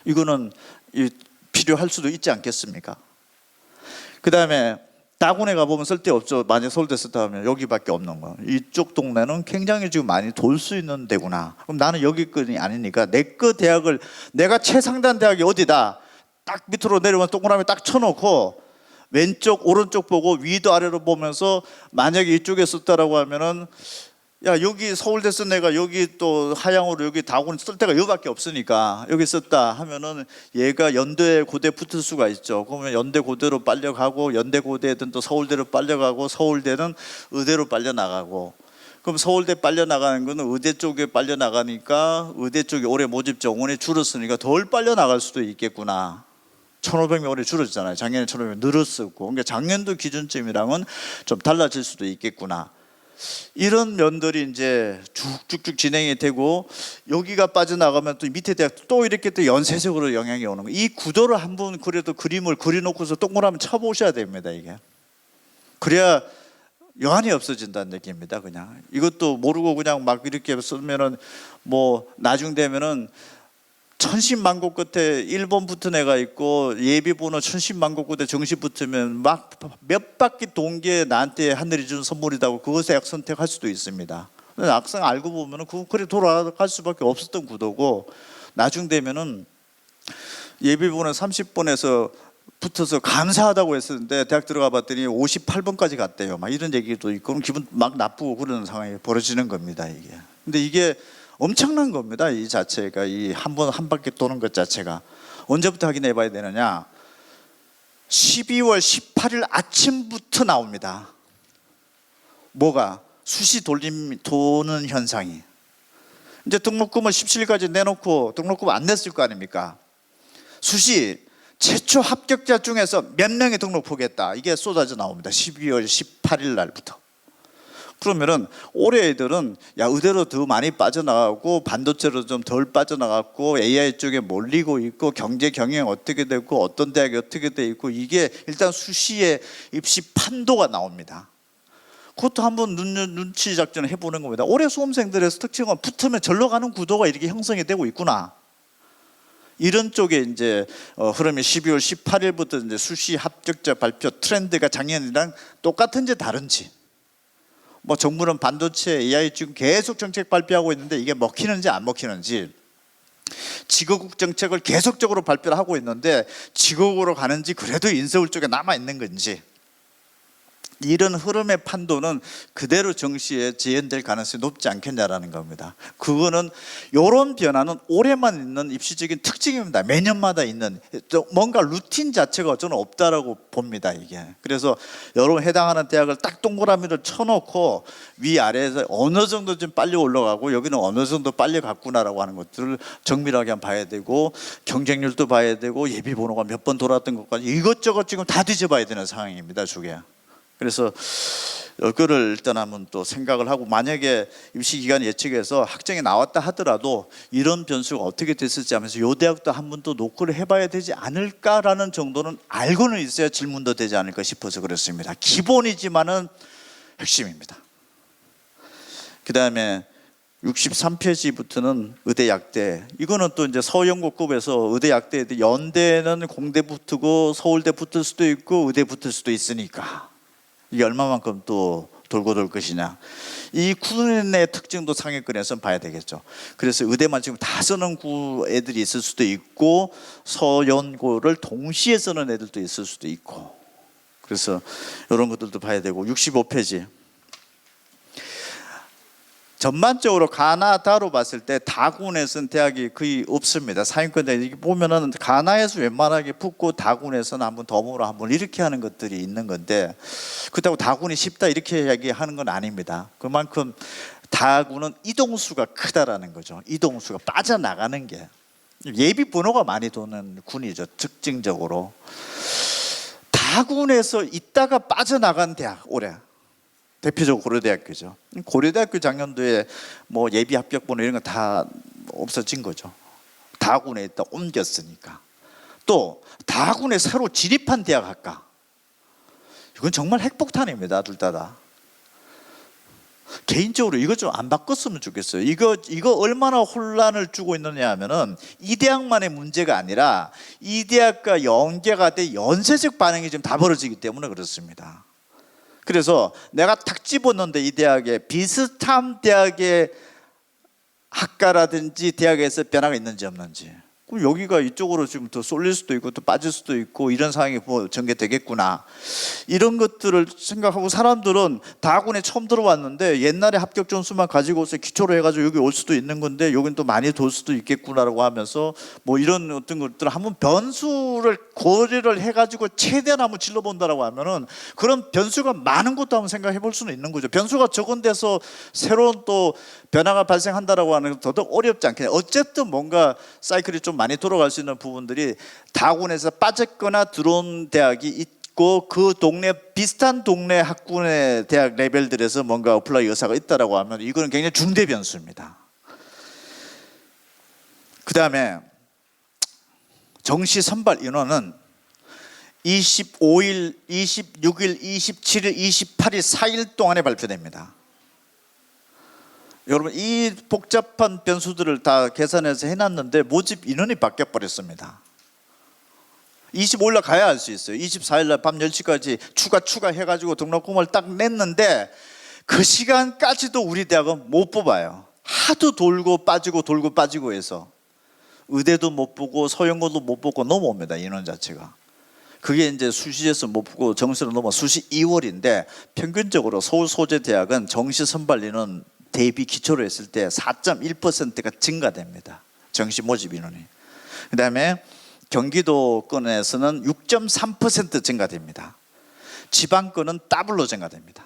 이거는 필요할 수도 있지 않겠습니까? 그 다음에 다군에 가보면 쓸데없죠. 만약 서울대 썼다 하면 여기밖에 없는 거. 이쪽 동네는 굉장히 지금 많이 돌 수 있는 데구나. 그럼 나는 여기 건이 아니니까 내 거 대학을 내가 최상단 대학이 어디다 딱 밑으로 내려오면 동그라미 딱 쳐놓고 왼쪽 오른쪽 보고 위도 아래로 보면서 만약에 이쪽에 썼다라고 하면은 야 여기 서울대 쓴 애가 여기 또 하향으로 여기 다군 쓸 데가 여기밖에 없으니까 여기 썼다 하면은 얘가 연대 고대 붙을 수가 있죠. 그러면 연대 고대로 빨려가고 연대 고대든 또 서울대로 빨려가고 서울대는 의대로 빨려나가고 그럼 서울대 빨려나가는 거는 의대 쪽에 빨려나가니까 의대 쪽에 올해 모집 정원이 줄었으니까 덜 빨려나갈 수도 있겠구나. 1,500명 올해 줄었잖아요. 작년에 1,500명 늘었었고 그러니까 작년도 기준점이랑은 좀 달라질 수도 있겠구나. 이런 면들이 이제 쭉쭉쭉 진행이 되고 여기가 빠져나가면 또 밑에 대학 또 이렇게 또 연쇄적으로 영향이 오는 거예요. 이 구도를 한번 그래도 그림을 그려놓고서 동그라미 쳐보셔야 됩니다. 이게 그래야 여한이 없어진다는 얘기입니다. 그냥 이것도 모르고 그냥 막 이렇게 쓰면은 뭐 나중 되면은 천신만고 끝에 1번 붙은 애가 있고 예비번호 천신만고 끝에 정시 붙으면 막 몇 바퀴 동기에 나한테 하늘이 준 선물이다고 그것에 약 선택할 수도 있습니다. 근데 막상 알고 보면은 그래 돌아갈 수밖에 없었던 구도고 나중 되면은 예비번호 30번에서 붙어서 감사하다고 했었는데 대학 들어가 봤더니 58번까지 갔대요. 막 이런 얘기도 있고 그럼 기분 막 나쁘고 그러는 상황이 벌어지는 겁니다. 이게. 근데 이게 엄청난 겁니다. 이 자체가 이 한 번 한 바퀴 도는 것 자체가 언제부터 확인해 봐야 되느냐? 12월 18일 아침부터 나옵니다. 뭐가 수시 도는 현상이. 이제 등록금을 17일까지 내놓고 등록금 안 냈을 거 아닙니까? 수시 최초 합격자 중에서 몇 명이 등록 포기했다. 이게 쏟아져 나옵니다. 12월 18일 날부터. 그러면은 올해 애들은 야 의대로 더 많이 빠져나가고 반도체로 좀 덜 빠져나갔고 AI 쪽에 몰리고 있고 경제 경영 어떻게 되고 어떤 대학이 어떻게 돼 있고 이게 일단 수시에 입시 판도가 나옵니다. 그것도 한번 눈치 작전을 해보는 겁니다. 올해 수험생들의 특징은 붙으면 절로 가는 구도가 이렇게 형성이 되고 있구나. 이런 쪽에 이제 흐름이 12월 18일부터 이제 수시 합격자 발표 트렌드가 작년이랑 똑같은지 다른지. 뭐 정부는 반도체 AI 지금 계속 정책 발표하고 있는데 이게 먹히는지 안 먹히는지 지거국 정책을 계속적으로 발표를 하고 있는데 지거국으로 가는지 그래도 인서울 쪽에 남아 있는 건지 이런 흐름의 판도는 그대로 정시에 재현될 가능성이 높지 않겠냐라는 겁니다. 그거는 이런 변화는 올해만 있는 입시적인 특징입니다. 매년마다 있는 뭔가 루틴 자체가 저는 없다라고 봅니다. 이게 그래서 여러분 해당하는 대학을 딱 동그라미를 쳐놓고 위아래에서 어느 정도 좀 빨리 올라가고 여기는 어느 정도 빨리 갔구나라고 하는 것들을 정밀하게 한번 봐야 되고 경쟁률도 봐야 되고 예비 번호가 몇 번 돌았던 것까지 이것저것 지금 다 뒤져봐야 되는 상황입니다. 저게. 그래서 이거를 일단 한번 또 생각을 하고 만약에 입시기관 예측에서 학정이 나왔다 하더라도 이런 변수가 어떻게 됐을지 하면서 요 대학도 한번 또 노크를 해봐야 되지 않을까라는 정도는 알고는 있어야 질문도 되지 않을까 싶어서 그렇습니다. 기본이지만은 핵심입니다. 그 다음에 63페이지부터는 의대 약대. 이거는 또 이제 서연고급에서 의대 약대 연대는 공대 붙고 서울대 붙을 수도 있고 의대 붙을 수도 있으니까 이게 얼마만큼 또 돌고 돌 것이냐. 이 군의 특징도 상위권에서 봐야 되겠죠. 그래서 의대만 지금 다 쓰는 구 애들이 있을 수도 있고 서연고를 동시에 쓰는 애들도 있을 수도 있고 그래서 이런 것들도 봐야 되고 65페이지. 전반적으로 가나다로 봤을 때 다군에서는 대학이 거의 없습니다. 상위권 대학 보면은 가나에서 웬만하게 붙고 다군에서는 한번 더불어 한번 이렇게 하는 것들이 있는 건데 그렇다고 다군이 쉽다 이렇게 얘기하는 건 아닙니다. 그만큼 다군은 이동수가 크다라는 거죠. 이동수가 빠져나가는 게 예비 번호가 많이 도는 군이죠. 특징적으로 다군에서 있다가 빠져나간 대학 올해. 대표적으로 고려대학교죠. 고려대학교 작년도에 뭐 예비 합격 번호 이런 거 다 없어진 거죠. 다군에 있다 옮겼으니까. 또 다군에 새로 진입한 대학 학과. 이건 정말 핵폭탄입니다. 둘 다. 개인적으로 이거 좀 안 바꿨으면 좋겠어요. 이거 얼마나 혼란을 주고 있느냐 하면은 이 대학만의 문제가 아니라 이 대학과 연계가 돼 연쇄적 반응이 지금 다 벌어지기 때문에 그렇습니다. 그래서 내가 탁 집었는데 이 대학에 비슷한 대학의 학과라든지 대학에서 변화가 있는지 없는지 그럼 여기가 이쪽으로 지금 더 쏠릴 수도 있고 또 빠질 수도 있고 이런 상황이 뭐 전개되겠구나 이런 것들을 생각하고 사람들은 다군에 처음 들어왔는데 옛날에 합격 점수만 가지고서 기초로 해가지고 여기 올 수도 있는 건데 여긴 또 많이 돌 수도 있겠구나라고 하면서 뭐 이런 어떤 것들을 한번 변수를 고려를 해가지고 최대한 한번 질러본다라고 하면은 그런 변수가 많은 것도 한번 생각해 볼 수는 있는 거죠. 변수가 적은 데서 새로운 또 변화가 발생한다라고 하는 건 더더욱 어렵지 않겠냐. 어쨌든 뭔가 사이클이 좀 많이 돌아갈 수 있는 부분들이 다군에서 빠졌거나 들어온 대학이 있고 그 동네 비슷한 동네 학군의 대학 레벨들에서 뭔가 어플라이 의사가 있다라고 하면 이거는 굉장히 중대 변수입니다. 그 다음에 정시 선발 인원은 25일, 26일, 27일, 28일 4일 동안에 발표됩니다. 여러분 이 복잡한 변수들을 다 계산해서 해놨는데 모집 인원이 바뀌어 버렸습니다. 25일 날 가야 할 수 있어요. 24일 날 밤 10시까지 추가해가지고 등록금을 딱 냈는데 그 시간까지도 우리 대학은 못 뽑아요. 하도 돌고 빠지고 해서 의대도 못 보고 서영고도 못 보고 넘어옵니다. 인원 자체가. 그게 이제 수시에서 못 보고 정시로 넘어 수시 2월인데 평균적으로 서울 소재대학은 정시 선발 인원 대비 기초로 했을 때 4.1%가 증가됩니다. 정시 모집 인원이. 그 다음에 경기도권에서는 6.3% 증가됩니다. 지방권은 더블로 증가됩니다.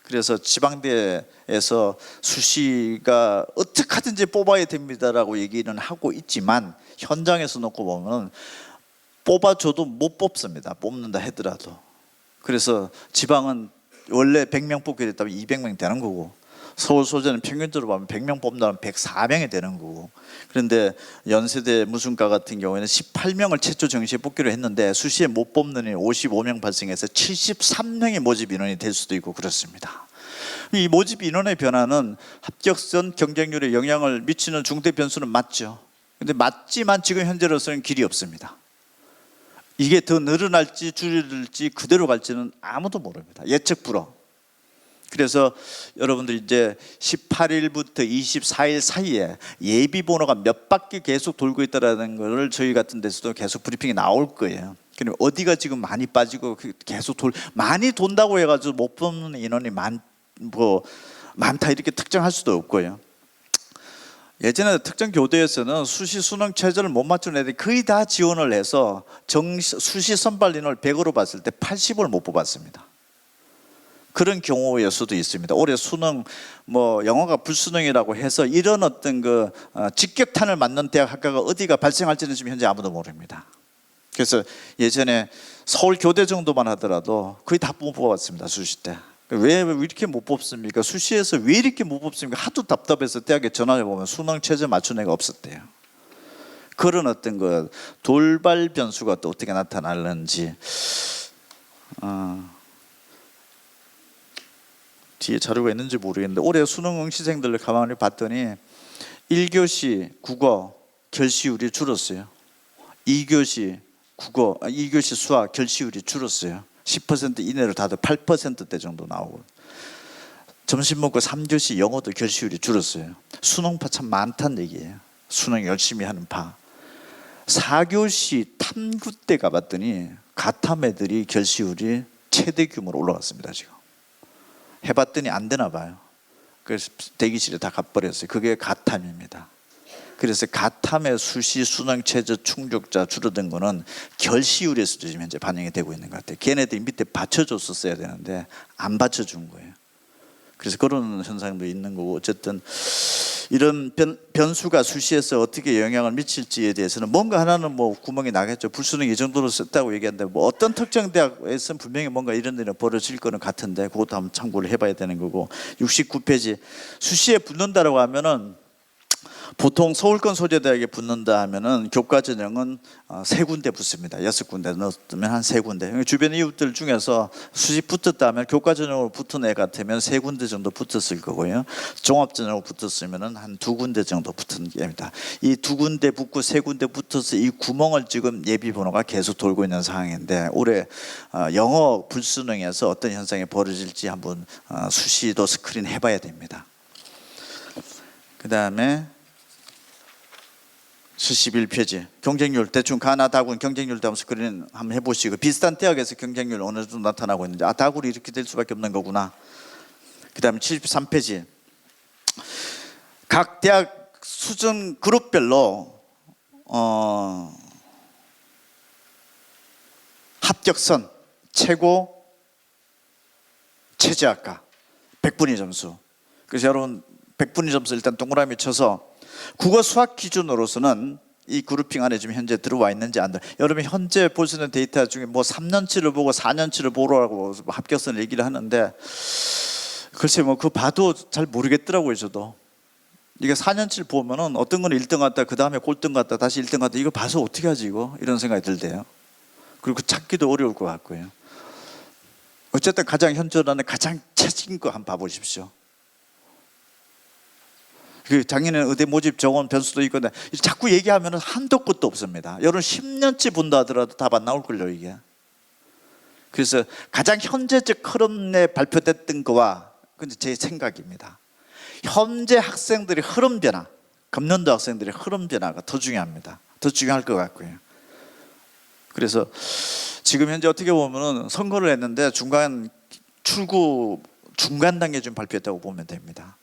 그래서 지방대에서 수시가 어떻게 하든지 뽑아야 됩니다라고 얘기는 하고 있지만 현장에서 놓고 보면 뽑아줘도 못 뽑습니다. 뽑는다 하더라도. 그래서 지방은 원래 100명 뽑게 됐다면 200명 되는 거고 서울 소재는 평균적으로 보면 100명 뽑는다면 104명이 되는 거고 그런데 연세대 무슨과 같은 경우에는 18명을 최초 정시에 뽑기로 했는데 수시에 못 뽑는 이 55명 발생해서 73명의 모집 인원이 될 수도 있고 그렇습니다. 이 모집 인원의 변화는 합격선 경쟁률에 영향을 미치는 중대 변수는 맞죠. 근데 맞지만 지금 현재로서는 길이 없습니다. 이게 더 늘어날지 줄일지 그대로 갈지는 아무도 모릅니다. 예측 불허. 그래서 여러분들 이제 18일부터 24일 사이에 예비 번호가 몇 바퀴 계속 돌고 있다라는 것을 저희 같은 데서도 계속 브리핑이 나올 거예요. 그럼 어디가 지금 많이 빠지고 계속 많이 돈다고 해가지고 못 뽑는 인원이 많다 이렇게 특정할 수도 없고요. 예전에 특정 교대에서는 수시 수능 최저를 못 맞춘 애들이 거의 다 지원을 해서 수시 선발 인원을 100으로 봤을 때 80을 못 뽑았습니다. 그런 경우일 수도 있습니다. 올해 수능 영어가 불수능이라고 해서 이런 어떤 직격탄을 맞는 대학 학과가 어디가 발생할지는 지금 현재 아무도 모릅니다. 그래서 예전에 서울 교대 정도만 하더라도 거의 다 못 뽑았습니다. 수시 때. 왜 이렇게 못 뽑습니까? 수시에서 왜 이렇게 못 뽑습니까? 하도 답답해서 대학에 전화해 보면 수능 최저 맞춘 애가 없었대요. 그런 어떤 돌발 변수가 또 어떻게 나타나는지 뒤에 자료가 있는지 모르겠는데 올해 수능 응시생들을 가만히 봤더니 1교시 국어 결시율이 줄었어요. 2교시 국어, 2교시 수학 결시율이 줄었어요. 10% 이내로 다들 8%대 정도 나오고 점심 먹고 3교시 영어도 결시율이 줄었어요. 수능파 참 많다는 얘기예요. 수능 열심히 하는 파. 4교시 탐구 때 가봤더니 가탐 애들이 결시율이 최대 규모로 올라갔습니다. 지금 해봤더니 안 되나 봐요. 그래서 대기실에 다 가버렸어요. 그게 가탐입니다. 그래서 가탐의 수시 수능 최저 충족자 줄어든 거는 결시율에서도 지금 현재 반영이 되고 있는 것 같아요. 걔네들이 밑에 받쳐줬었어야 되는데 안 받쳐준 거예요. 그래서 그런 현상도 있는 거고 어쨌든 이런 변수가 수시에서 어떻게 영향을 미칠지에 대해서는 뭔가 하나는 구멍이 나겠죠. 불수능 이 정도로 썼다고 얘기하는데 어떤 특정 대학에서는 분명히 뭔가 이런 일이 벌어질 거는 같은데 그것도 한번 참고를 해봐야 되는 거고 69페이지 수시에 붙는다라고 하면은 보통 서울권 소재대학에 붙는다 하면은 교과 전형은 3군데 붙습니다. 6군데 넣으면 한 3군데. 주변 이웃들 중에서 수시 붙었다 하면 교과 전형으로 붙은 애 같으면 3군데 정도 붙었을 거고요. 종합 전형으로 붙었으면은 한 2군데 정도 붙은 겁니다. 이 2군데 붙고 3군데 붙어서 이 구멍을 지금 예비 번호가 계속 돌고 있는 상황인데 올해 영어 불수능에서 어떤 현상이 벌어질지 한번 수시도 스크린 해봐야 됩니다. 그 다음에 71페이지 경쟁률 대충 가나 다군 경쟁률 한번 스크린 한번 해보시고 비슷한 대학에서 경쟁률 어느 정도 나타나고 있는지 다군이 이렇게 될 수밖에 없는 거구나. 그 다음에 73페이지 각 대학 수준 그룹별로 합격선 최고 최저학과 100분위 점수. 그래서 여러분 100분위 점수 일단 동그라미 쳐서 국어 수학 기준으로서는 이 그룹핑 안에 지금 현재 들어와 있는지 안 들어. 여러분 현재 볼 수 있는 데이터 중에 뭐 3년치를 보고 4년치를 보라고 합격선을 얘기를 하는데 글쎄 뭐 그 봐도 잘 모르겠더라고요. 저도 이게 4년치를 보면은 어떤 거는 1등 갔다 그 다음에 꼴등 갔다 다시 1등 갔다 이거 봐서 어떻게 하지 이거 이런 생각이 들대요. 그리고 찾기도 어려울 것 같고요. 어쨌든 가장 현존하는 가장 최신 거 한번 봐보십시오. 그 작년에는 의대 모집 정원 변수도 있고 자꾸 얘기하면 한도 끝도 없습니다. 여러분 10년치 본다 하더라도 답 안 나올걸요 이게. 그래서 가장 현재적 흐름에 발표됐던 거와 근데 제 생각입니다. 현재 학생들의 흐름 변화, 금년도 학생들의 흐름 변화가 더 중요합니다. 더 중요할 것 같고요. 그래서 지금 현재 어떻게 보면은 선거를 했는데 중간 출구 중간 단계 좀 발표했다고 보면 됩니다.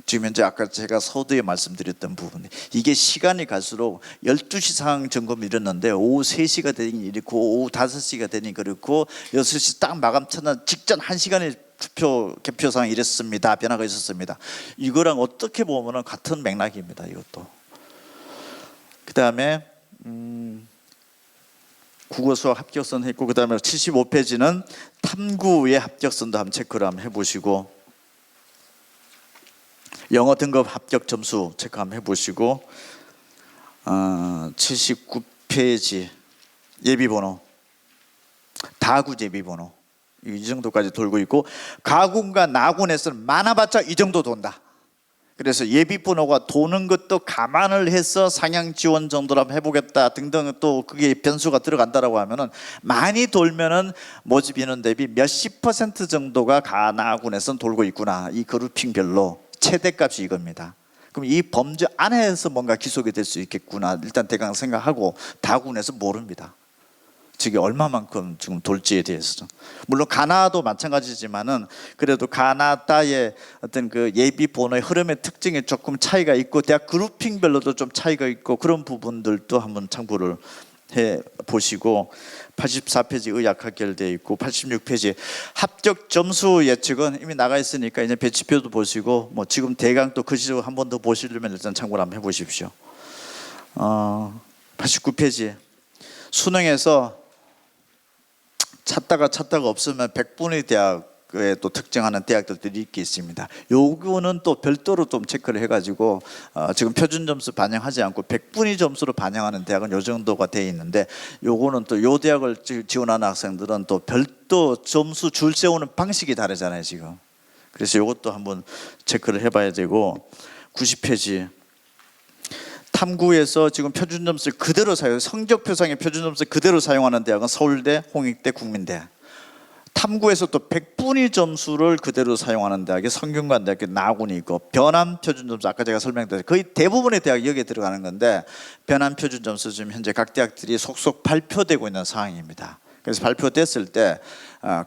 지금 현재 아까 제가 서두에 말씀드렸던 부분 이게 시간이 갈수록 12시 상황 점검이 이랬는데 오후 3시가 되니 이렇고 오후 5시가 되니 그렇고 6시 딱 마감 직전 1시간에 투표 개표 상황이 이랬습니다. 변화가 있었습니다. 이거랑 어떻게 보면 같은 맥락입니다. 이것도. 그 다음에 국어 수학 합격선 했고 그 다음에 75페이지는 탐구의 합격선도 한번 체크를 한번 해보시고 영어 등급 합격 점수 체크 한번 해보시고 79페이지 예비번호 다구 예비번호 이 정도까지 돌고 있고 가군과 나군에서는 많아봤자 이 정도 돈다. 그래서 예비번호가 도는 것도 감안을 해서 상향 지원 정도로 한번 해보겠다 등등 또 그게 변수가 들어간다라고 하면은 많이 돌면은 모집 인원 대비 몇십 % 정도가 가나군에서는 돌고 있구나. 이 그룹핑별로 최대값이 이겁니다. 그럼 이 범죄 안에서 뭔가 기소가 될 수 있겠구나. 일단 대강 생각하고 다군에서 모릅니다. 저게 얼마만큼 지금 돌지에 대해서. 물론 가나도 마찬가지지만은 그래도 가나다의 어떤 그 예비 번호의 흐름의 특징에 조금 차이가 있고 대학 그룹핑별로도 좀 차이가 있고 그런 부분들도 한번 참고를 해 보시고 84페이지 의학 학결되어 있고 86페이지 합격 점수 예측은 이미 나가 있으니까 이제 배치표도 보시고 뭐 지금 대강 또 그 시절 한 번 더 보시려면 일단 참고를 한번 해보십시오. 89페이지 수능에서 찾다가 없으면 100분의 대학에 또 특정하는 대학들이 있게 있습니다. 요거는 또 별도로 좀 체크를 해가지고 지금 표준 점수 반영하지 않고 100분위 점수로 반영하는 대학은 요 정도가 돼 있는데 요거는 또 요 대학을 지원하는 학생들은 또 별도 점수 줄 세우는 방식이 다르잖아요 지금. 그래서 요것도 한번 체크를 해봐야 되고 90페이지 탐구에서 지금 표준점수 그대로 사용, 성적표상의 표준점수 그대로 사용하는 대학은 서울대, 홍익대, 국민대. 탐구에서 또 100분위 점수를 그대로 사용하는 대학이 성균관대학교 나군이 있고 변환 표준점수 아까 제가 설명드렸죠. 거의 대부분의 대학이 여기에 들어가는 건데 변환 표준점수 지금 현재 각 대학들이 속속 발표되고 있는 상황입니다. 그래서 발표됐을 때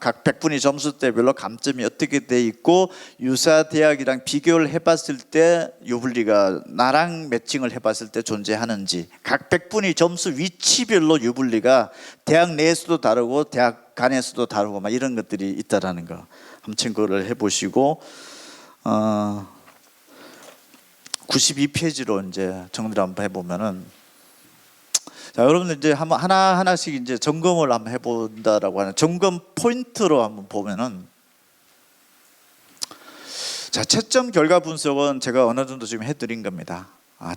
각 100분위 점수대별로 감점이 어떻게 돼 있고 유사 대학이랑 비교를 해봤을 때 유불리가 나랑 매칭을 해봤을 때 존재하는지 각 100분위 점수 위치별로 유불리가 대학 내에서도 다르고 대학 간에서도 다르고 막 이런 것들이 있다라는 거 한번 참고를 해보시고 92페이지로 이제 정리를 한번 해보면은. 자, 여러분들 이제 한번 하나씩 이제 점검을 한번 해본다라고 하는 점검 포인트로 한번 보면은 자 채점 결과 분석은 제가 어느 정도 지금 해드린 겁니다.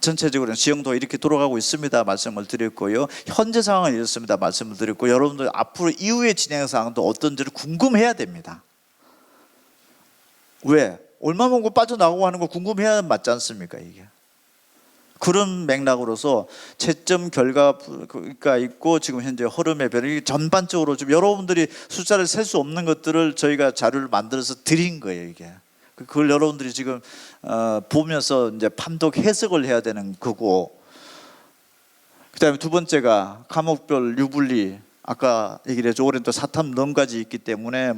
전체적으로 지형도 이렇게 돌아가고 있습니다 말씀을 드렸고요. 현재 상황은 이렇습니다 말씀을 드렸고 여러분들 앞으로 이후의 진행 사항도 어떤지를 궁금해야 됩니다. 왜? 얼마 먹고 빠져나가고 하는 거 궁금해야 맞지 않습니까 이게? 그런 맥락으로서 채점 결과가 있고 지금 현재 흐름의 변이 전반적으로 좀 여러분들이 숫자를 셀 수 없는 것들을 저희가 자료를 만들어서 드린 거예요 이게. 그걸 여러분들이 지금 보면서 이제 판독 해석을 해야 되는 거고. 그다음에 두 번째가 과목별 유불리 아까 얘기를 했죠. 올해는 또 사탐 넌까지 있기 때문에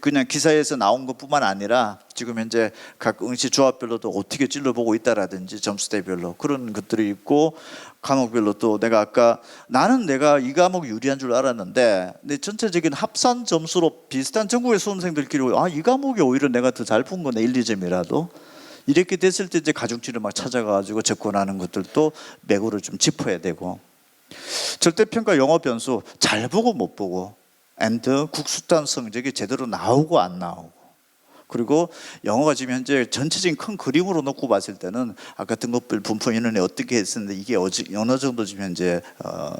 그냥 기사에서 나온 것뿐만 아니라 지금 현재 각 응시 조합별로도 어떻게 찔러보고 있다라든지 점수대별로 그런 것들이 있고 과목별로 또 내가 아까 나는 내가 이 과목 유리한 줄 알았는데 내 전체적인 합산 점수로 비슷한 전국의 수험생들끼리 이 과목이 오히려 내가 더 잘 푼 거네 1, 2점이라도 이렇게 됐을 때 이제 가중치를 막 찾아가지고 접근하는 것들도 매구를 좀 짚어야 되고, 절대평가 영어 변수 잘 보고 못 보고, and 국수단 성적이 제대로 나오고 안 나오고, 그리고 영어가 지금 현재 전체적인 큰 그림으로 놓고 봤을 때는 아까 등급별 분포 인원이 어떻게 했었는데 이게 어느 정도 지금 현재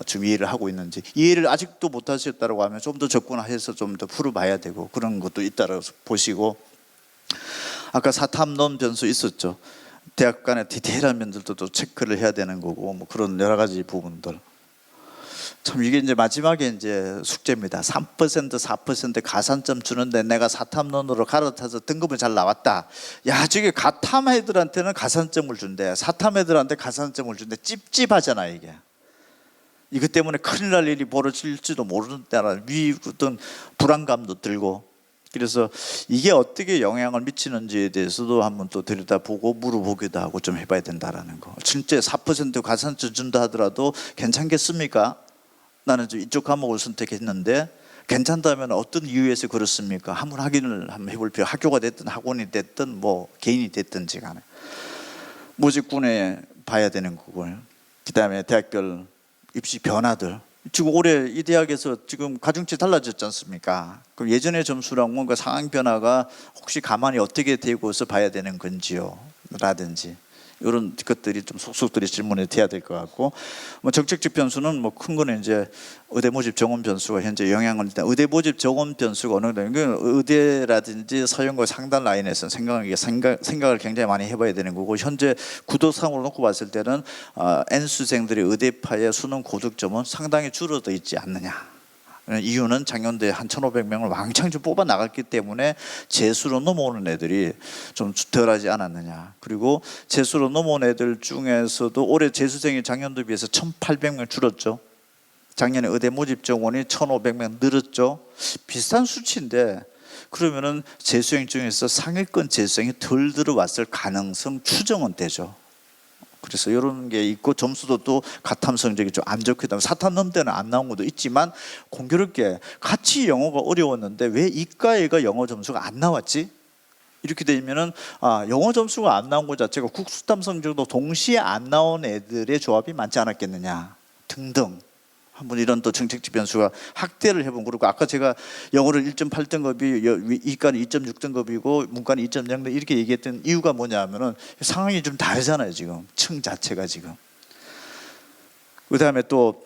좀 이해를 하고 있는지, 이해를 아직도 못 하셨다고 하면 좀 더 접근해서 좀 더 풀어봐야 되고 그런 것도 있다고 보시고, 아까 사탐론 변수 있었죠. 대학 간의 디테일한 면들도 또 체크를 해야 되는 거고, 뭐 그런 여러 가지 부분들. 참 이게 이제 마지막에 이제 숙제입니다. 3% 4% 가산점 주는데 내가 사탐론으로 갈아타서 등급은 잘 나왔다. 야, 저게 가탐 애들한테는 가산점을 준대, 사탐 애들한테 가산점을 준대. 찝찝하잖아 이게. 이것 때문에 큰일 날 일이 벌어질지도 모른다는 어떤 불안감도 들고, 그래서 이게 어떻게 영향을 미치는지에 대해서도 한번 또 들여다보고 물어보기도 하고 좀 해봐야 된다라는 거. 진짜 4% 가산점 준다 하더라도 괜찮겠습니까? 나는 좀 이쪽 과목을 선택했는데 괜찮다면 어떤 이유에서 그렇습니까? 한번 확인을 한번 해볼 필요. 학교가 됐든 학원이 됐든 뭐 개인이 됐든지 간에 모집군에 봐야 되는 거고요. 그다음에 대학별 입시 변화들. 지금 올해 이 대학에서 지금 가중치 달라졌지 않습니까? 그럼 예전의 점수랑 뭔가 상황 변화가 혹시 가만히 어떻게 되고서 봐야 되는 건지요? 라든지 이런 것들이 좀 속속들이 질문이 돼야 될 것 같고, 뭐 정책적 변수는 뭐 큰 거는 이제 의대 모집 정원 변수가 현재 영향을, 일단 의대 모집 정원 변수가 어느 정도 의대라든지 서영고 상단 라인에서 생각을 굉장히 많이 해봐야 되는 거고, 현재 구도상으로 놓고 봤을 때는 N수생들이 의대파의 수능 고득점은 상당히 줄어들어 있지 않느냐. 이유는 작년도에 한 1,500명을 왕창 좀 뽑아 나갔기 때문에 재수로 넘어오는 애들이 좀 덜하지 않았느냐. 그리고 재수로 넘어온 애들 중에서도 올해 재수생이 작년도에 비해서 1,800명 줄었죠. 작년에 의대 모집 정원이 1,500명 늘었죠. 비슷한 수치인데 그러면은 재수생 중에서 상위권 재수생이 덜 들어왔을 가능성 추정은 되죠. 그래서 이런 게 있고, 점수도 또 가탐 성적이 좀 안 좋게 되면 사탐 넘때는 안 나온 것도 있지만, 공교롭게 같이 영어가 어려웠는데 왜 이과애가 영어 점수가 안 나왔지? 이렇게 되면은 영어 점수가 안 나온 것 자체가 국수탐 성적도 동시에 안 나온 애들의 조합이 많지 않았겠느냐 등등. 한번 이런 또 정책적 변수가 확대를 해본. 그리고 아까 제가 영어를 1.8등급이 이과는 2.6등급이고 문과는 2.0등 이렇게 얘기했던 이유가 뭐냐면은 상황이 좀 다르잖아요 지금 층 자체가 지금. 그다음에 또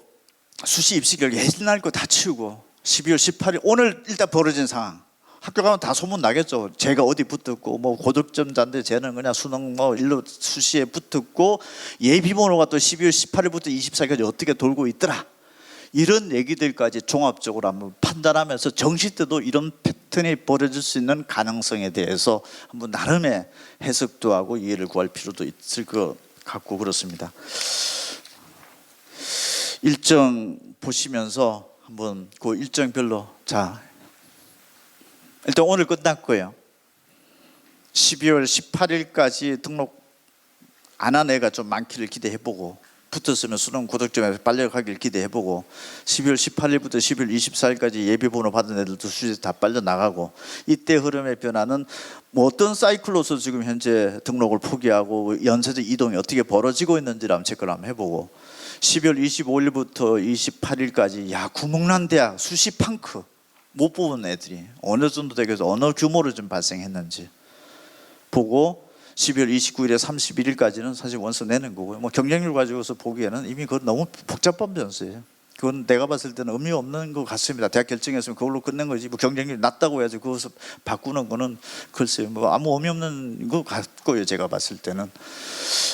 수시 입시 결과 옛날 거 다 치우고 12월 18일 오늘 일단 벌어진 상황. 학교 가면 다 소문 나겠죠. 제가 어디 붙었고 뭐 고득점자인데 쟤는 그냥 수능 뭐 일로 수시에 붙었고 예비 번호가 또 12월 18일부터 24일까지 어떻게 돌고 있더라. 이런 얘기들까지 종합적으로 한번 판단하면서 정시 때도 이런 패턴이 벌어질 수 있는 가능성에 대해서 한번 나름의 해석도 하고 이해를 구할 필요도 있을 것 같고 그렇습니다. 일정 보시면서 한번 그 일정별로, 자 일단 오늘 끝났고요. 12월 18일까지 등록 안 한 애가 좀 많기를 기대해보고, 붙었으면 수능 고득점에서 빨려가길 기대해보고, 12월 18일부터 12월 24일까지 예비번호 받은 애들도 수시 다 빨려나가고, 이때 흐름의 변화는 뭐 어떤 사이클로서 지금 현재 등록을 포기하고 연쇄적 이동이 어떻게 벌어지고 있는지를 한번 체크를 한번 해보고, 12월 25일부터 28일까지 야 구멍난 대학 수시 팡크 못 뽑은 애들이 어느 정도 되겠어, 어느 규모로 좀 발생했는지 보고, 12월 29일에 31일까지는 사실 원서 내는 거고요. 뭐 경쟁률 가지고서 보기에는 이미 그건 너무 복잡한 변수예요. 그건 내가 봤을 때는 의미 없는 것 같습니다. 대학 결정했으면 그걸로 끝낸 거지. 뭐 경쟁률이 낮다고 해야지 그것을 바꾸는 거는 글쎄요, 뭐 아무 의미 없는 것 같고요. 제가 봤을 때는.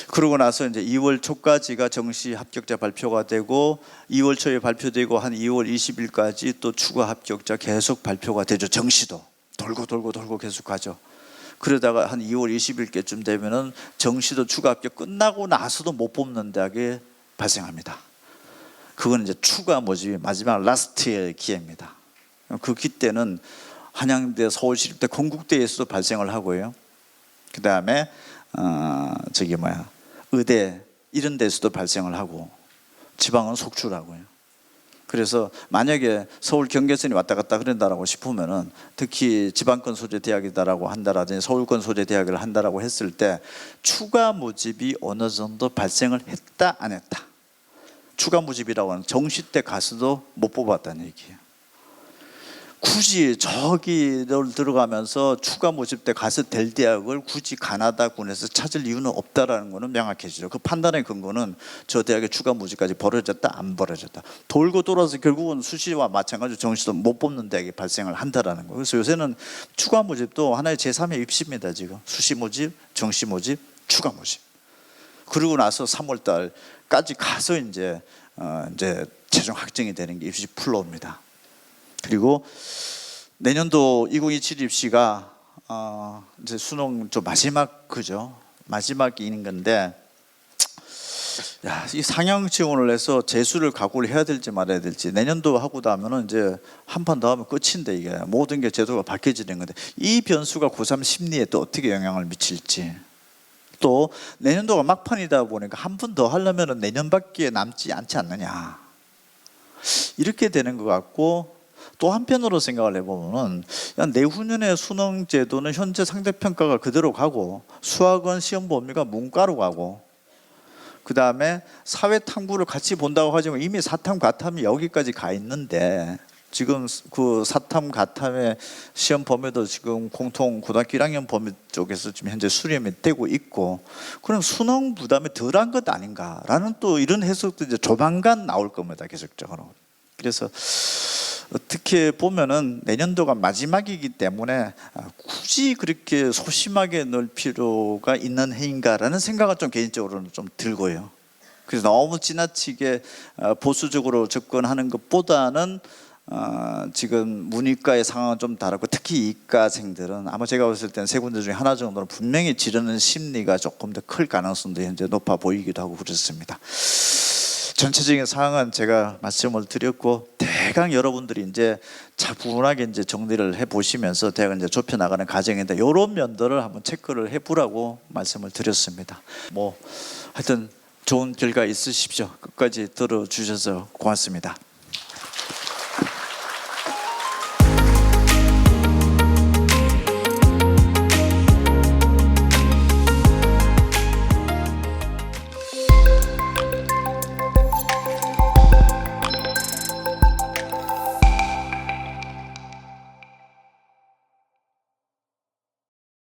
그러고 나서 이제 2월 초까지가 정시 합격자 발표가 되고, 2월 초에 발표되고 한 2월 20일까지 또 추가 합격자 계속 발표가 되죠. 정시도 돌고 계속 가죠. 그러다가 한 2월 20일께쯤 되면은 정시도 추가 합격 끝나고 나서도 못 뽑는 대학이 발생합니다. 그건 이제 추가 모집이 마지막 라스트의 기회입니다. 그 기때는 한양대, 서울시립대, 건국대에서도 발생을 하고요. 그 다음에 의대 이런 데서도 발생을 하고, 지방은 속출하고요. 그래서 만약에 서울 경계선이 왔다 갔다 그런다라고 싶으면은 특히 지방권 소재 대학이다라고 한다라든지 서울권 소재 대학을 한다라고 했을 때 추가 모집이 어느 정도 발생을 했다 안 했다. 추가 모집이라고 하는 정시 때 가서도 못 뽑았다는 얘기예요. 굳이 저기를 들어가면서 추가 모집 때 가서 될 대학을 굳이 가나다군에서 찾을 이유는 없다라는 것은 명확해지죠. 그 판단의 근거는 저 대학의 추가 모집까지 벌어졌다 안 벌어졌다. 돌고 돌아서 결국은 수시와 마찬가지로 정시도 못 뽑는 대학이 발생을 한다라는 거예요. 그래서 요새는 추가 모집도 하나의 제3의 입시입니다. 지금 수시 모집, 정시 모집, 추가 모집. 그러고 나서 3월 달까지 가서 이제 최종 확정이 되는 게 입시 플로우입니다. 그리고 내년도 2027 입시가 이제 수능 좀 마지막 그죠? 마지막인 건데, 야, 이 상향 지원을 해서 재수를 각오를 해야 될지 말아야 될지 내년도 하고 나면은 이제 한 판 더 하면 끝인데 이게 모든 게 제도가 바뀌어지는 건데 이 변수가 고3 심리에 또 어떻게 영향을 미칠지. 또 내년도가 막판이다 보니까 한 번 더 하려면은 내년밖에 남지 않지 않느냐 이렇게 되는 것 같고. 또 한편으로 생각을 해보면 내후년의 수능 제도는 현재 상대평가가 그대로 가고 수학은 시험 범위가 문과로 가고 그 다음에 사회탐구를 같이 본다고 하지만 이미 사탐 과탐이 여기까지 가 있는데 지금 그 사탐 과탐의 시험 범위도 지금 공통 고등학교 1학년 범위 쪽에서 지금 현재 수렴이 되고 있고 그럼 수능 부담이 덜한 것 아닌가라는 또 이런 해석도 이제 조만간 나올 겁니다. 계속적으로. 그래서 어떻게 보면은 내년도가 마지막이기 때문에 굳이 그렇게 소심하게 넣을 필요가 있는 해인가라는 생각은 좀 개인적으로는 좀 들고요. 그래서 너무 지나치게 보수적으로 접근하는 것보다는 지금 문이과의 상황은 좀 다르고 특히 이과생들은 아마 제가 봤을 때는 세 군데 중에 하나 정도는 분명히 지르는 심리가 조금 더 클 가능성도 현재 높아 보이기도 하고 그렇습니다. 전체적인 상황은 제가 말씀을 드렸고 대강 여러분들이 이제 차분하게 이제 정리를 해 보시면서 대학을 이제 좁혀 나가는 과정인데 이런 면들을 한번 체크를 해 보라고 말씀을 드렸습니다. 뭐 하여튼 좋은 결과 있으십시오. 끝까지 들어주셔서 고맙습니다.